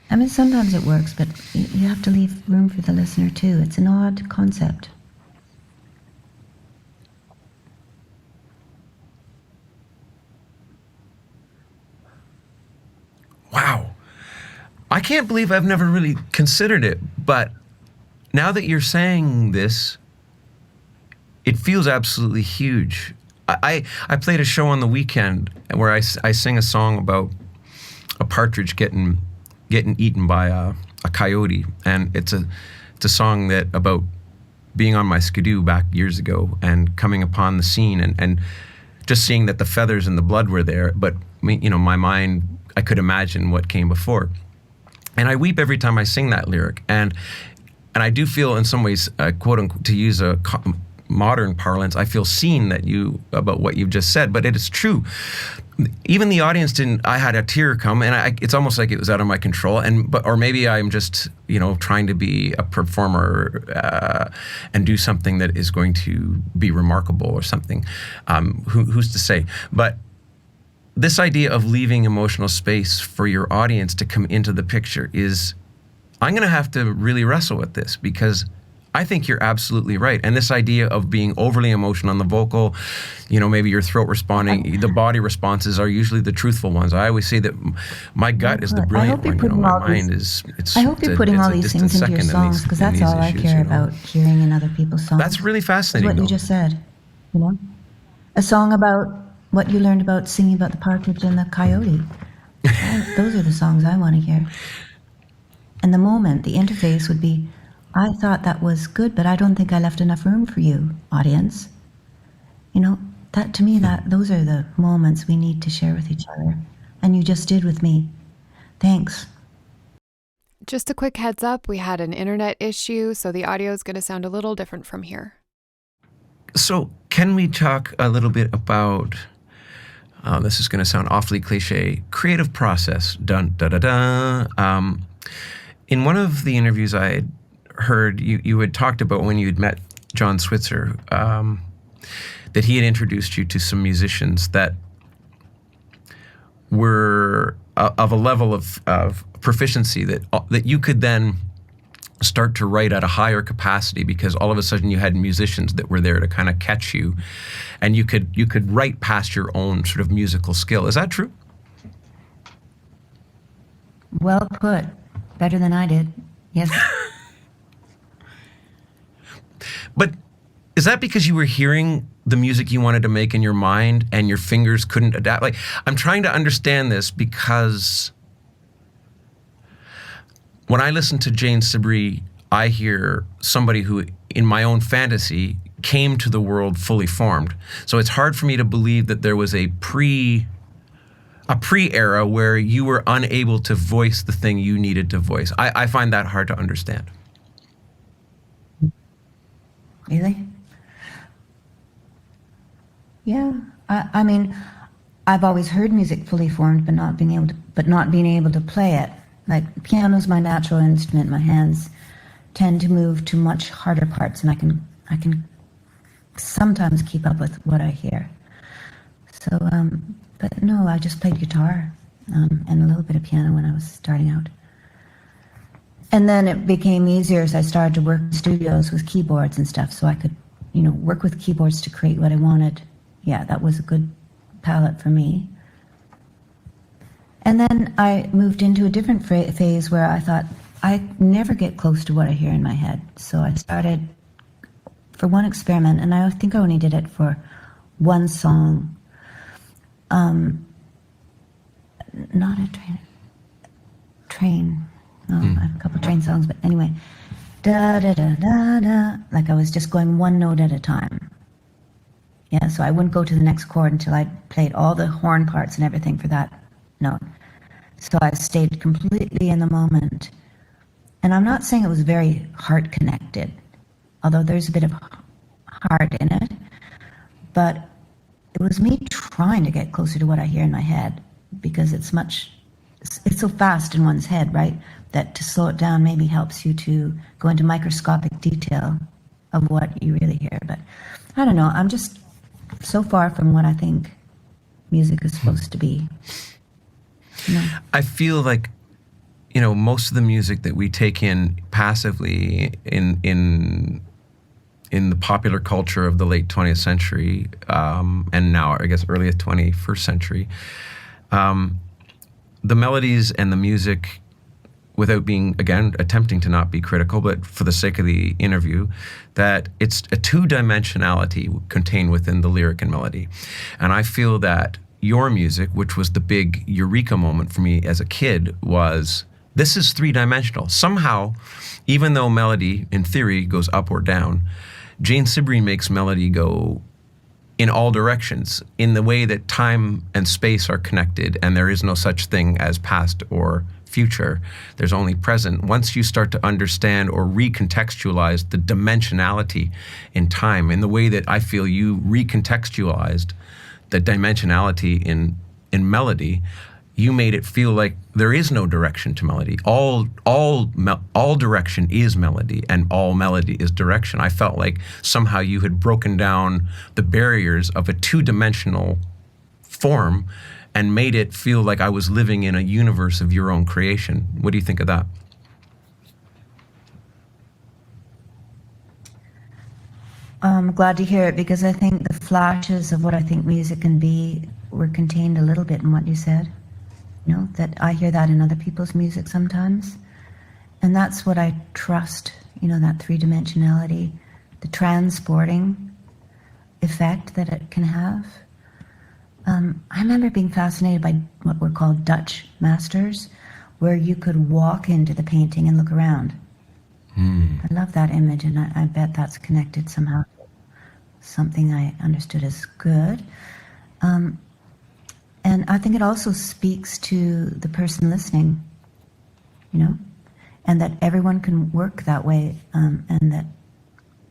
C: I mean, sometimes it works, but you have to leave room for the listener too. It's an odd concept.
B: Wow. I can't believe I've never really considered it, but now that you're saying this, it feels absolutely huge. I played a show on the weekend where I sing a song about a partridge getting eaten by a coyote, and it's a song that about being on my skidoo back years ago and coming upon the scene and just seeing that the feathers and the blood were there, but my mind, I could imagine what came before. And I weep every time I sing that lyric, and I do feel in some ways, quote unquote, to use a modern parlance, I feel seen about what you've just said, but it is true. Even the audience didn't. I had a tear come, and it's almost like it was out of my control. Or maybe I'm just trying to be a performer and do something that is going to be remarkable or something. Who's to say? But this idea of leaving emotional space for your audience to come into the picture is, I'm going to have to really wrestle with this, because I think you're absolutely right. And this idea of being overly emotional on the vocal, maybe your throat responding, the body responses are usually the truthful ones. I always say that my gut is the brilliant one. My mind is,
C: I hope you're putting all these things into your songs, because that's all I care about, hearing in other people's songs.
B: That's really fascinating.
C: What you just said, a song about what you learned about singing about the partridge and the coyote. Those are the songs I want to hear. And the moment, the interface would be, I thought that was good, but I don't think I left enough room for you, audience. That to me, those are the moments we need to share with each other. And you just did with me. Thanks.
D: Just a quick heads up, we had an internet issue, so the audio is going to sound a little different from here. So
B: can we talk a little bit about, this is going to sound awfully cliche, creative process? Dun, da, da, da. In one of the interviews I had heard, you had talked about when you had met John Switzer, that he had introduced you to some musicians that were of a level of proficiency that you could then start to write at a higher capacity, because all of a sudden you had musicians that were there to kind of catch you, and you could write past your own sort of musical skill. Is that true?
C: Well put. Better than I did. Yes.
B: But is that because you were hearing the music you wanted to make in your mind and your fingers couldn't adapt? Like, I'm trying to understand this because when I listen to Jane Siberry, I hear somebody who, in my own fantasy, came to the world fully formed. So it's hard for me to believe that there was a pre-era where you were unable to voice the thing you needed to voice. I find that hard to understand.
C: Really? Yeah. I mean, I've always heard music fully formed, but not being able to play it. Like, piano's my natural instrument. My hands tend to move to much harder parts, and I can sometimes keep up with what I hear. So, but no, I just played guitar and a little bit of piano when I was starting out. And then it became easier as I started to work in studios with keyboards and stuff, so I could, work with keyboards to create what I wanted. Yeah, that was a good palette for me. And then I moved into a different phase where I thought, I never get close to what I hear in my head. So I started for one experiment, and I think I only did it for one song. Not a train. I have a couple train songs, but anyway. Da da da da da. Like I was just going one note at a time. Yeah, so I wouldn't go to the next chord until I played all the horn parts and everything for that note. So I stayed completely in the moment. And I'm not saying it was very heart connected, although there's a bit of heart in it, but it was me trying to get closer to what I hear in my head, because it's so fast in one's head, right? That to slow it down maybe helps you to go into microscopic detail of what you really hear. But I don't know, I'm just so far from what I think music is supposed to be.
B: I feel like, most of the music that we take in passively in the popular culture of the late 20th century, and now, I guess, early 21st century, the melodies and the music, without being, again, attempting to not be critical, but for the sake of the interview, that it's a two-dimensionality contained within the lyric and melody. And I feel that your music, which was the big eureka moment for me as a kid, was, this is three-dimensional. Somehow, even though melody, in theory, goes up or down, Jane Siberry makes melody go in all directions, in the way that time and space are connected, and there is no such thing as past or future. There's only present. Once you start to understand or recontextualize the dimensionality in time, in the way that I feel you recontextualized the dimensionality in melody, you made it feel like there is no direction to melody. All direction is melody, and all melody is direction. I felt like somehow you had broken down the barriers of a two-dimensional form and made it feel like I was living in a universe of your own creation. What do you think of that?
C: I'm glad to hear it, because I think the flashes of what I think music can be were contained a little bit in what you said. That I hear that in other people's music sometimes. And that's what I trust, that three-dimensionality, the transporting effect that it can have. I remember being fascinated by what were called Dutch masters, where you could walk into the painting and look around. I love that image, and I bet that's connected somehow to something I understood as good. And I think it also speaks to the person listening, and that everyone can work that way, and that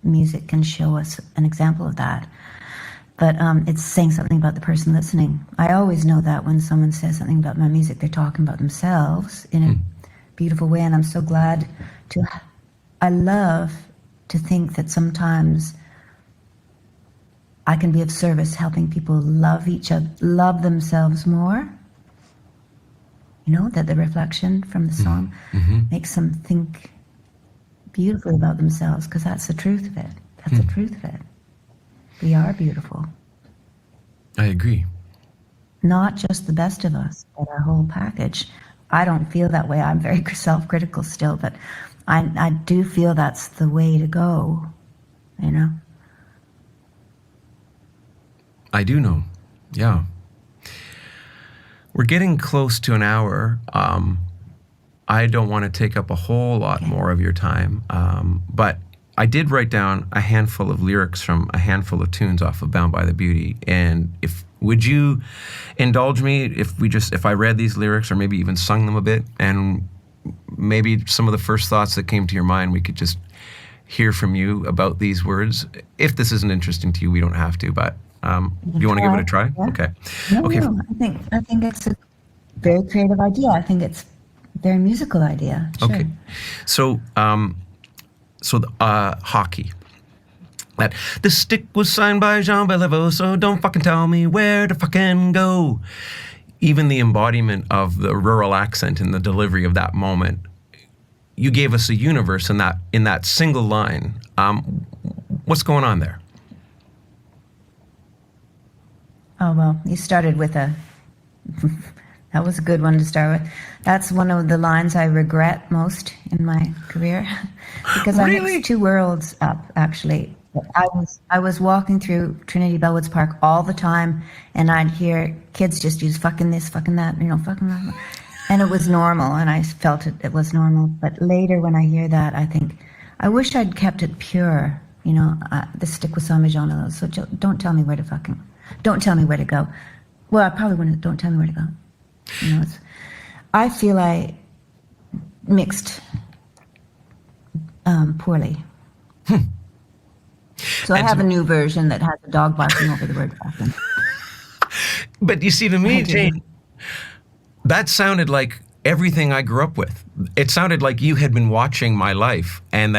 C: music can show us an example of that. But it's saying something about the person listening. I always know that when someone says something about my music, they're talking about themselves in a beautiful way, and I'm so glad to... I love to think that sometimes I can be of service, helping people love each other, love themselves more. That the reflection from the song makes them think beautifully about themselves, because that's the truth of it. That's the truth of it. We are beautiful.
B: I agree.
C: Not just the best of us, but our whole package. I don't feel that way. I'm very self-critical still, but I do feel that's the way to go. you know?
B: I do know. Yeah. We're getting close to an hour. I don't want to take up a whole lot more of your time, but I did write down a handful of lyrics from a handful of tunes off of Bound by the Beauty. And would you indulge me if I read these lyrics or maybe even sung them a bit, and maybe some of the first thoughts that came to your mind, we could just hear from you about these words. If this isn't interesting to you, we don't have to, but do you want to give it a try?
C: Yeah.
B: Okay.
C: No,
B: Okay.
C: no, I think it's a very creative idea. I think it's a very musical idea. Sure.
B: Okay. So, hockey. That the stick was signed by Jean Beliveau, so don't fucking tell me where to fucking go. Even the embodiment of the rural accent and the delivery of that moment, you gave us a universe in that single line. What's going on there?
C: Oh, well, you started with that was a good one to start with. That's one of the lines I regret most in my career because I
B: Really?
C: mixed two worlds up, actually. I was walking through Trinity Bellwoods Park all the time, and I'd hear kids just use fucking this, fucking that, fucking that. And it was normal, and I felt it was normal. But later when I hear that, I think, I wish I'd kept it pure. The stick was on those, so don't tell me where to go. Well, I probably wouldn't, don't tell me where to go. I feel I mixed poorly. So I have a new version that has a dog barking over the word fucking.
B: But you see, to me, Jane, that sounded like everything I grew up with. It sounded like you had been watching my life, and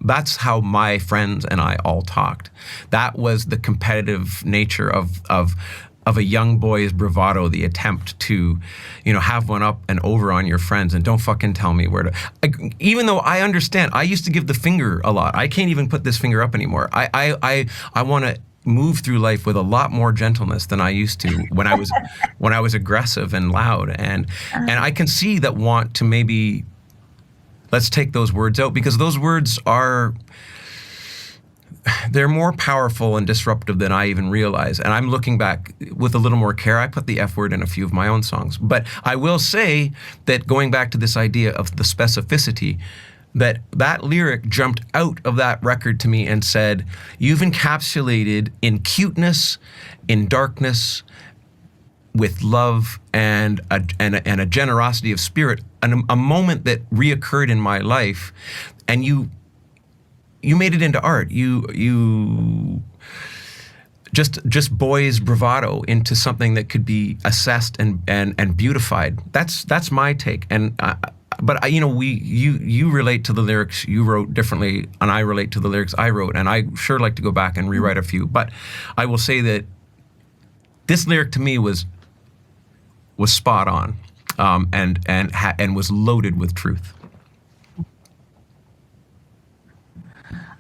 B: that's how my friends and I all talked. That was the competitive nature of a young boy's bravado, the attempt to, have one up and over on your friends and don't fucking tell me where to. Even though I understand, I used to give the finger a lot. I can't even put this finger up anymore. I want to move through life with a lot more gentleness than I used to when I was aggressive and loud. And I can see that want to maybe, let's take those words out, because those words they're more powerful and disruptive than I even realize. And I'm looking back with a little more care. I put the F word in a few of my own songs. But I will say that going back to this idea of the specificity, that lyric jumped out of that record to me and said, you've encapsulated in cuteness, in darkness, with love and a generosity of spirit, a moment that reoccurred in my life, and you made it into art. You just boys' bravado into something that could be assessed and beautified. That's my take. And but you relate to the lyrics you wrote differently, and I relate to the lyrics I wrote, and I sure like to go back and rewrite a few. But I will say that this lyric to me was spot on, and was loaded with truth.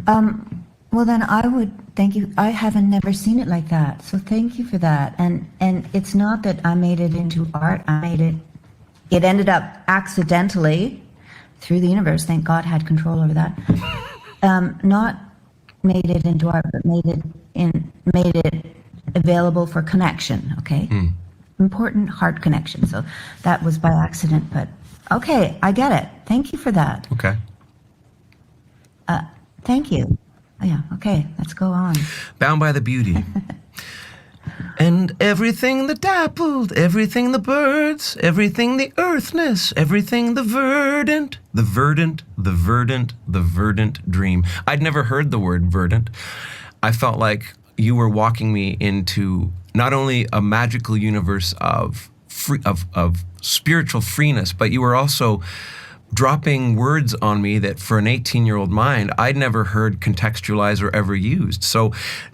C: Well, then I would thank you. I haven't never seen it like that, so thank you for that. And it's not that I made it into art. It ended up accidentally through the universe. Thank God had control over that. Not made it into art, but made it available for connection. Okay, important heart connection. So that was by accident, but okay, I get it. Thank you for that.
B: Okay.
C: Thank you. Oh, yeah, okay, let's go on.
B: Bound by the Beauty. And everything that dappled, everything the birds, everything the earthness, everything the verdant, the verdant, the verdant, the verdant dream. I'd never heard the word verdant. I felt like you were walking me into not only a magical universe of spiritual freeness, but you were also dropping words on me that for an 18-year-old mind, I'd never heard contextualized or ever used. So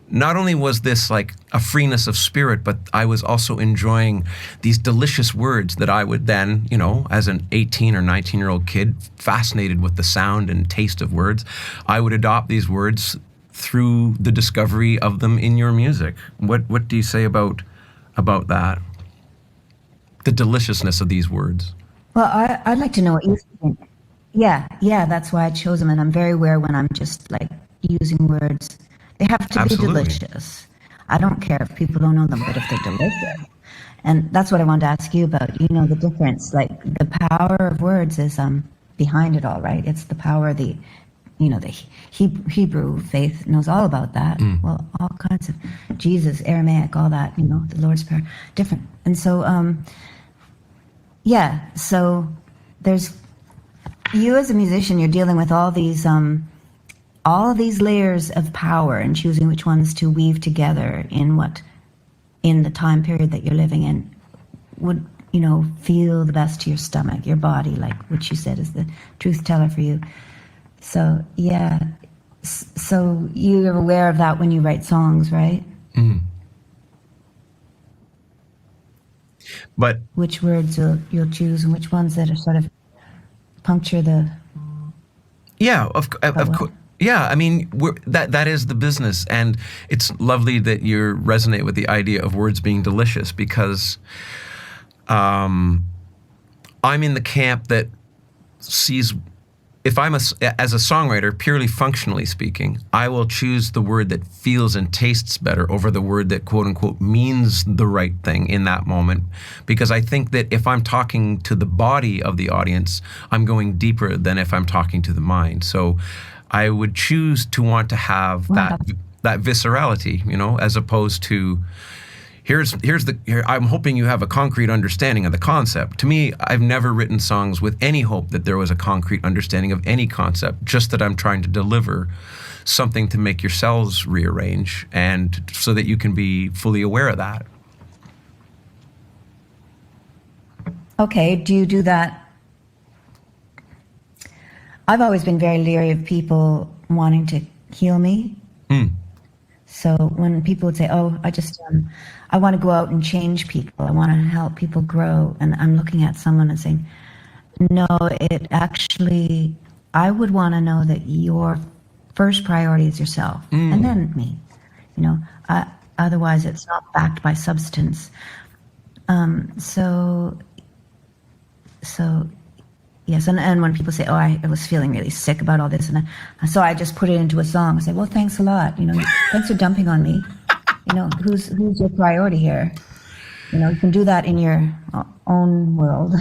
B: not only was this like a freeness of spirit, but I was also enjoying these delicious words that I would then, as an 18 or 19-year-old kid, fascinated with the sound and taste of words, I would adopt these words through the discovery of them in your music. What do you say about that? The deliciousness of these words.
C: Well, I'd like to know what you think. Yeah, that's why I chose them, and I'm very aware when I'm just like using words They have to
B: Absolutely.
C: be delicious. I don't care if people don't know them, but if they're delicious. And that's what I wanted to ask you about. You know, the difference, like the power of words is behind it all, right? It's the power of the, you know, the Hebrew faith knows all about that. Well, all kinds of Jesus, Aramaic, all that, you know, the Lord's Prayer, different. And so, yeah, so there's, you as a musician, you're dealing with all these layers of power and choosing which ones to weave together in the time period that you're living in would, you know, feel the best to your stomach, your body, like which you said is the truth teller for you. So, yeah. So you're aware of that when you write songs, right?
B: But
C: Which words you'll choose and which ones that are sort of puncture the...
B: yeah, of course. Yeah, I mean, that is the business, and it's lovely that you resonate with the idea of words being delicious, because I'm in the camp that sees, if I'm as a songwriter, purely functionally speaking, I will choose the word that feels and tastes better over the word that quote unquote means the right thing in that moment, because I think that if I'm talking to the body of the audience, I'm going deeper than if I'm talking to the mind. So I would choose to want to have that viscerality, you know, as opposed to here, I'm hoping you have a concrete understanding of the concept. To me, I've never written songs with any hope that there was a concrete understanding of any concept, just that I'm trying to deliver something to make your cells rearrange, and so that you can be fully aware of that.
C: Okay, do you do that? I've always been very leery of people wanting to heal me. So when people would say, oh, I want to go out and change people, I want to help people grow, and I'm looking at someone and saying, no, it actually, I would want to know that your first priority is yourself, and then me. You know, otherwise it's not backed by substance. So yes, and when people say, oh, I was feeling really sick about all this, and so I just put it into a song. I say, well, thanks a lot. You know, thanks for dumping on me. You know, who's your priority here? You know, you can do that in your own world.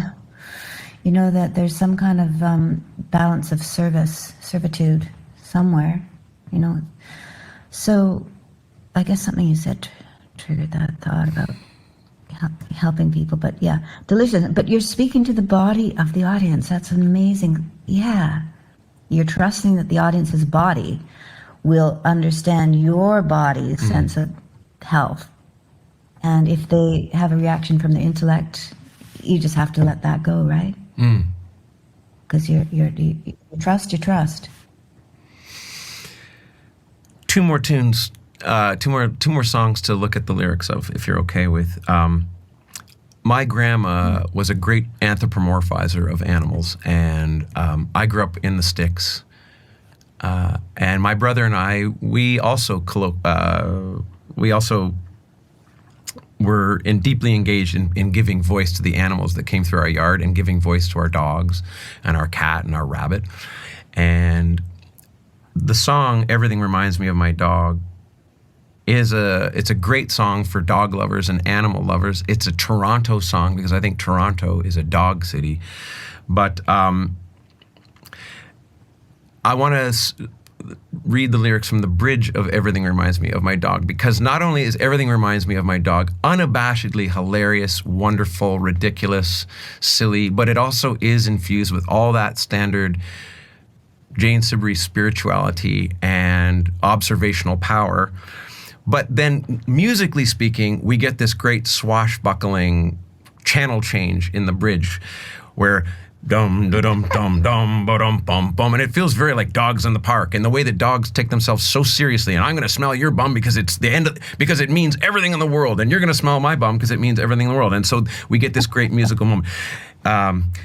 C: You know that there's some kind of balance of servitude somewhere. You know, so I guess something you said triggered that thought about helping people, but yeah, delicious. But you're speaking to the body of the audience. That's amazing. Yeah, you're trusting that the audience's body will understand your body's sense of health, and if they have a reaction from the intellect, you just have to let that go, right? Because you trust.
B: Two more tunes. Two more songs to look at the lyrics of, if you're okay with. My grandma was a great anthropomorphizer of animals, and I grew up in the sticks. And my brother and I, we also were deeply engaged in giving voice to the animals that came through our yard, and giving voice to our dogs and our cat and our rabbit. And the song "Everything Reminds Me of My Dog" it's a great song for dog lovers and animal lovers. It's a Toronto song because I think Toronto is a dog city. But I want to read the lyrics from the bridge of "Everything Reminds Me of My Dog," because not only is "Everything Reminds Me of My Dog" unabashedly hilarious, wonderful, ridiculous, silly, but it also is infused with all that standard Jane Siberry spirituality and observational power. But then, musically speaking, we get this great swashbuckling channel change in the bridge, where dum da dum dum dum ba dum bum bum, and it feels very like Dogs in the Park, and the way that dogs take themselves so seriously. And I'm going to smell your bum because it's the end, because it means everything in the world, and you're going to smell my bum because it means everything in the world. And so we get this great musical moment.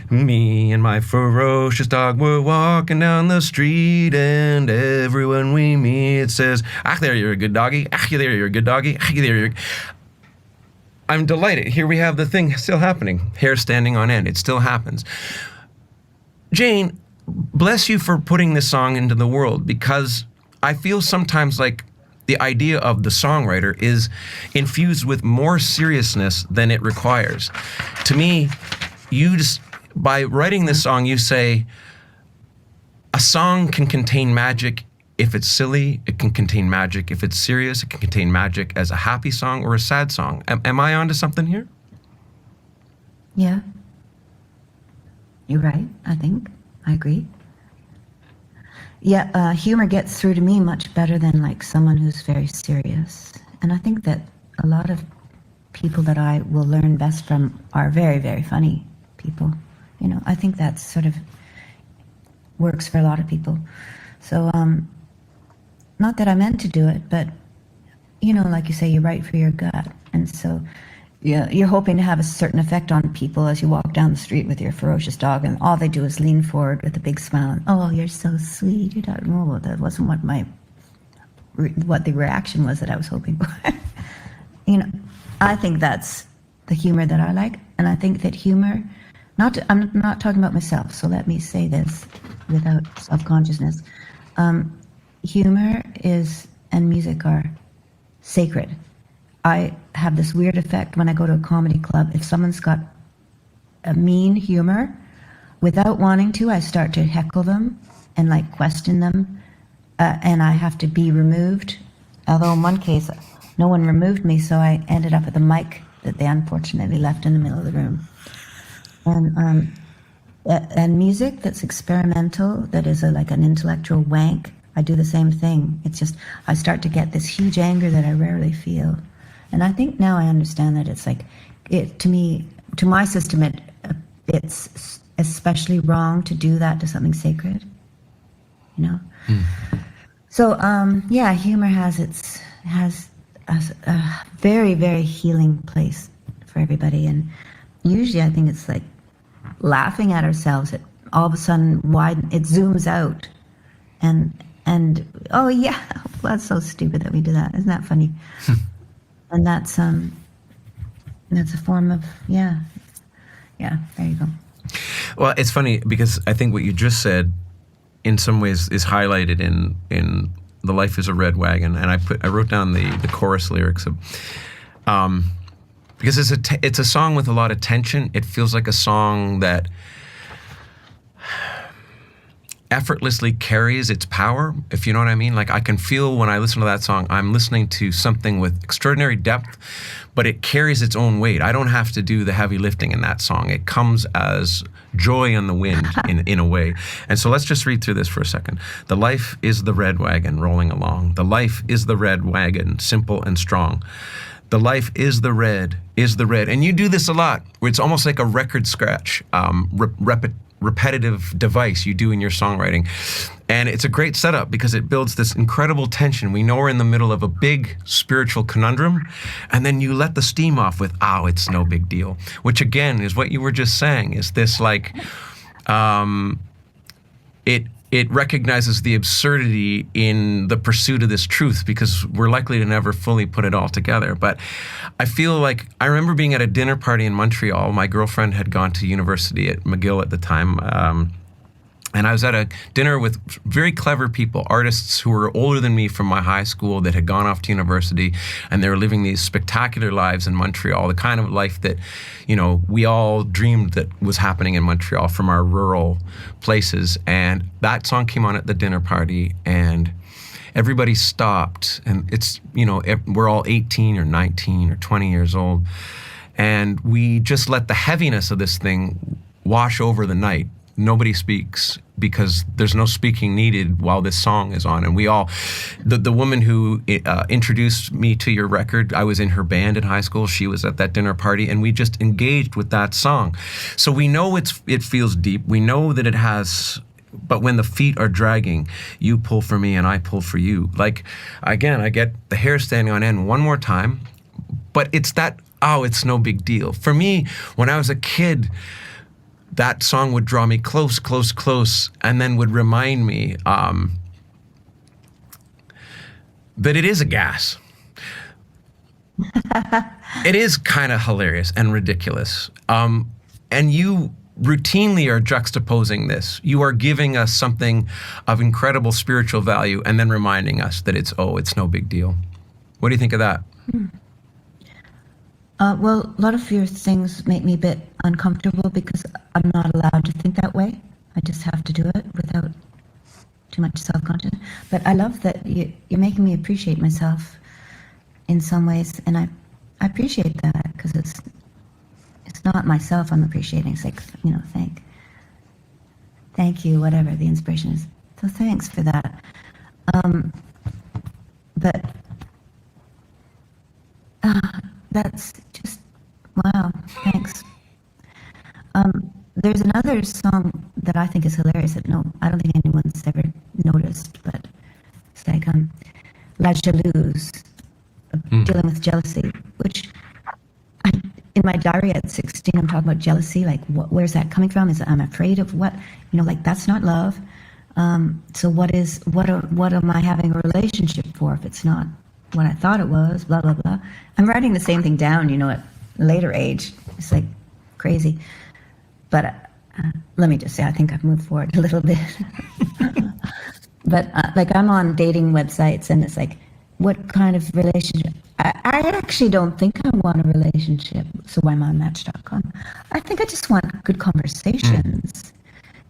B: Me and my ferocious dog were walking down the street, and everyone we meet says, "Ah, there, you're a good doggy. Ah, there, you're a good doggy. Ah, there, you're." I'm delighted. Here we have the thing still happening. Hair standing on end. It still happens. Jane, bless you for putting this song into the world, because I feel sometimes like the idea of the songwriter is infused with more seriousness than it requires. To me, you just, by writing this song, you say, a song can contain magic if it's silly, it can contain magic if it's serious, it can contain magic as a happy song or a sad song. Am I onto something here?
C: Yeah. You're right, I think. I agree. Yeah, humor gets through to me much better than like someone who's very serious. And I think that a lot of people that I will learn best from are very, very funny people. You know, I think that sort of works for a lot of people. So, not that I meant to do it, but, you know, like you say, you write for your gut. And so yeah, you're hoping to have a certain effect on people as you walk down the street with your ferocious dog, and all they do is lean forward with a big smile and, oh, you're so sweet. You're not, oh, that wasn't what the reaction was that I was hoping for. You know, I think that's the humor that I like. And I think that humor, I'm not talking about myself, so let me say this without self-consciousness. Humor and music are sacred. I have this weird effect when I go to a comedy club. If someone's got a mean humor, without wanting to, I start to heckle them and like question them, and I have to be removed. Although in one case, no one removed me, so I ended up at the mic that they unfortunately left in the middle of the room. And music that's experimental, that is like an intellectual wank, I do the same thing. It's just, I start to get this huge anger that I rarely feel. And I think now I understand that it's like, to me, to my system, it's especially wrong to do that to something sacred, you know? Mm. So, yeah, humor has a very, very healing place for everybody. And usually I think it's like laughing at ourselves, it all of a sudden it zooms out. And oh yeah, that's so stupid that we do that. Isn't that funny? And that's a form of, yeah, there you go.
B: Well, it's funny because I think what you just said in some ways is highlighted in The Life is a Red Wagon. And I wrote down the chorus lyrics of, because it's a song with a lot of tension. It feels like a song that effortlessly carries its power, if you know what I mean. Like, I can feel when I listen to that song, I'm listening to something with extraordinary depth, but it carries its own weight. I don't have to do the heavy lifting in that song. It comes as joy in the wind in a way. And so let's just read through this for a second. The life is the red wagon rolling along. The life is the red wagon, simple and strong. The life is the red, and you do this a lot, where it's almost like a record scratch, repetitive device you do in your songwriting. And it's a great setup because it builds this incredible tension. We know we're in the middle of a big spiritual conundrum, and then you let the steam off with, oh, it's no big deal, which again is what you were just saying, is this like, it recognizes the absurdity in the pursuit of this truth, because we're likely to never fully put it all together. But I feel like, I remember being at a dinner party in Montreal. My girlfriend had gone to university at McGill at the time. And I was at a dinner with very clever people, artists who were older than me from my high school that had gone off to university, and they were living these spectacular lives in Montreal, the kind of life that, you know, we all dreamed that was happening in Montreal from our rural places. And that song came on at the dinner party, and everybody stopped. And it's, you know, we're all 18 or 19 or 20 years old. And we just let the heaviness of this thing wash over the night. Nobody speaks because there's no speaking needed while this song is on. And we all, the woman who introduced me to your record, I was in her band in high school. She was at that dinner party, and we just engaged with that song. So we know it feels deep. We know that it has, but when the feet are dragging, you pull for me and I pull for you. Like, again, I get the hair standing on end one more time, but it's that, oh, it's no big deal. For me, when I was a kid, that song would draw me close, close, close, and then would remind me that it is a gas. It is kind of hilarious and ridiculous. And you routinely are juxtaposing this. You are giving us something of incredible spiritual value and then reminding us that it's no big deal. What do you think of that?
C: Well, a lot of your things make me a bit uncomfortable because I'm not allowed to think that way. I just have to do it without too much self-conscious. But I love that you're making me appreciate myself in some ways, and I appreciate that because it's not myself I'm appreciating. It's like, thank you, whatever the inspiration is. So thanks for that. But that's just, wow, thanks. There's another song that I think is hilarious that I don't think anyone's ever noticed, but it's like La Jalouse, dealing with jealousy, which in my diary at 16, I'm talking about jealousy, like where's that coming from? Is I'm afraid of what, like that's not love. So what am I having a relationship for if it's not what I thought it was, blah, blah, blah. I'm writing the same thing down, at a later age. It's like crazy. But let me just say, I think I've moved forward a little bit. But like I'm on dating websites and it's like, what kind of relationship? I actually don't think I want a relationship, so I'm on Match.com. I think I just want good conversations.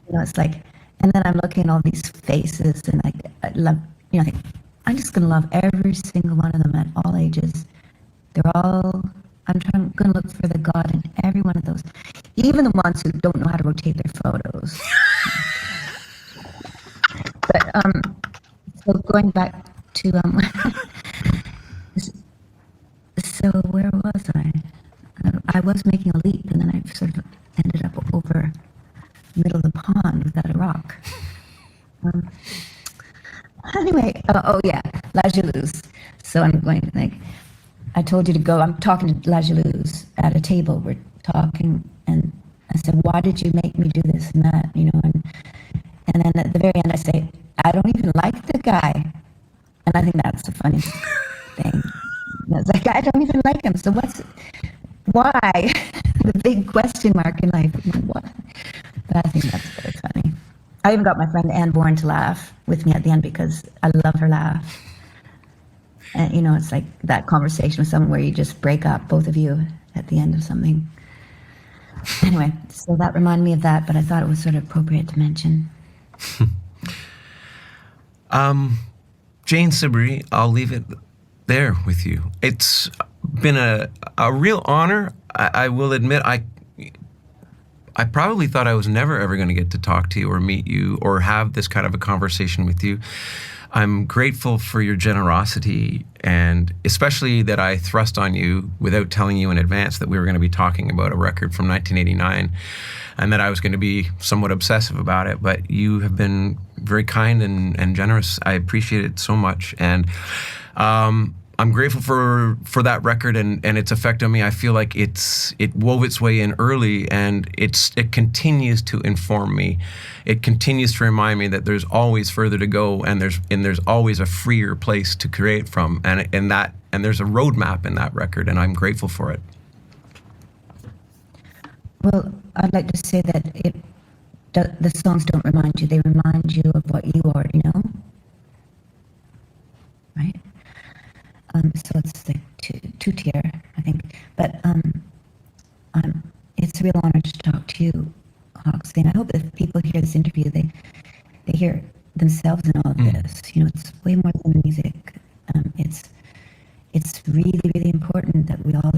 C: It's like, and then I'm looking at all these faces and like, I love, I think, I'm just going to love every single one of them at all ages. I'm going to look for the God in every one of those. Even the ones who don't know how to rotate their photos. But, so going back to, so where was I? I was making a leap and then I sort of ended up over the middle of the pond without a rock. Anyway, yeah, La Jalouse. So I'm going like, I told you to go, I'm talking to La Jalouse at a table, we're talking, and I said, why did you make me do this and that, and then at the very end I say, I don't even like the guy. And I think that's the funniest thing. It's like, I don't even like him, so why? The big question mark in life, what? But I think that's very funny. I even got my friend Anne Bourne to laugh with me at the end because I love her laugh. And, it's like that conversation with someone where you just break up, both of you, at the end of something. Anyway, so that reminded me of that, but I thought it was sort of appropriate to mention.
B: Jane Siberry, I'll leave it there with you. It's been a real honor. I will admit, I probably thought I was never ever going to get to talk to you or meet you or have this kind of a conversation with you. I'm grateful for your generosity, and especially that I thrust on you without telling you in advance that we were going to be talking about a record from 1989 and that I was going to be somewhat obsessive about it. But you have been very kind and generous. I appreciate it so much. And I'm grateful for that record and its effect on me. I feel like it wove its way in early, and it continues to inform me. It continues to remind me that there's always further to go, and there's always a freer place to create from, and there's a roadmap in that record, and I'm grateful for it.
C: Well, I'd like to say that the songs don't remind you; they remind you of what you already know, right? So it's like two-tier, I think. But it's a real honor to talk to you, Hawksley. And I hope that people hear this interview, they hear themselves in all of this. It's way more than music. It's really, really important that we all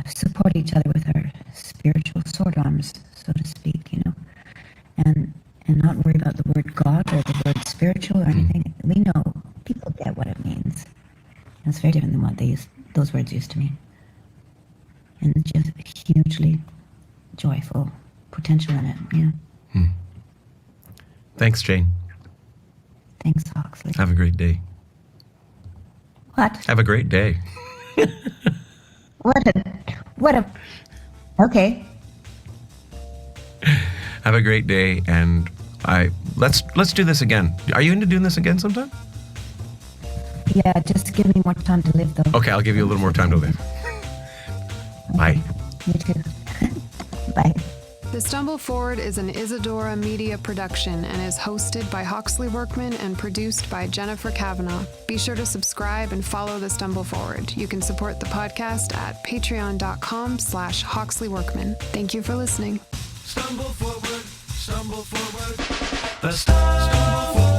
C: support each other with our spiritual sword arms, so to speak. And not worry about the word God or the word spiritual or anything. We know. People get what it means. And it's very different than what those words used to mean. And just hugely joyful potential in it,
B: Thanks, Jane.
C: Thanks, Hawksley.
B: Have a great day.
C: What?
B: Have a great day.
C: Okay.
B: Have a great day, and let's do this again. Are you into doing this again sometime?
C: Yeah, just give me more time to live, though.
B: Okay, I'll give you a little more time to live. Bye.
C: You too. Bye.
D: The Stumble Forward is an Isadora Media production and is hosted by Hawksley Workman and produced by Jennifer Kavanaugh. Be sure to subscribe and follow The Stumble Forward. You can support the podcast at patreon.com/Hawksley Workman. Thank you for listening.
A: Stumble forward, the stumble forward.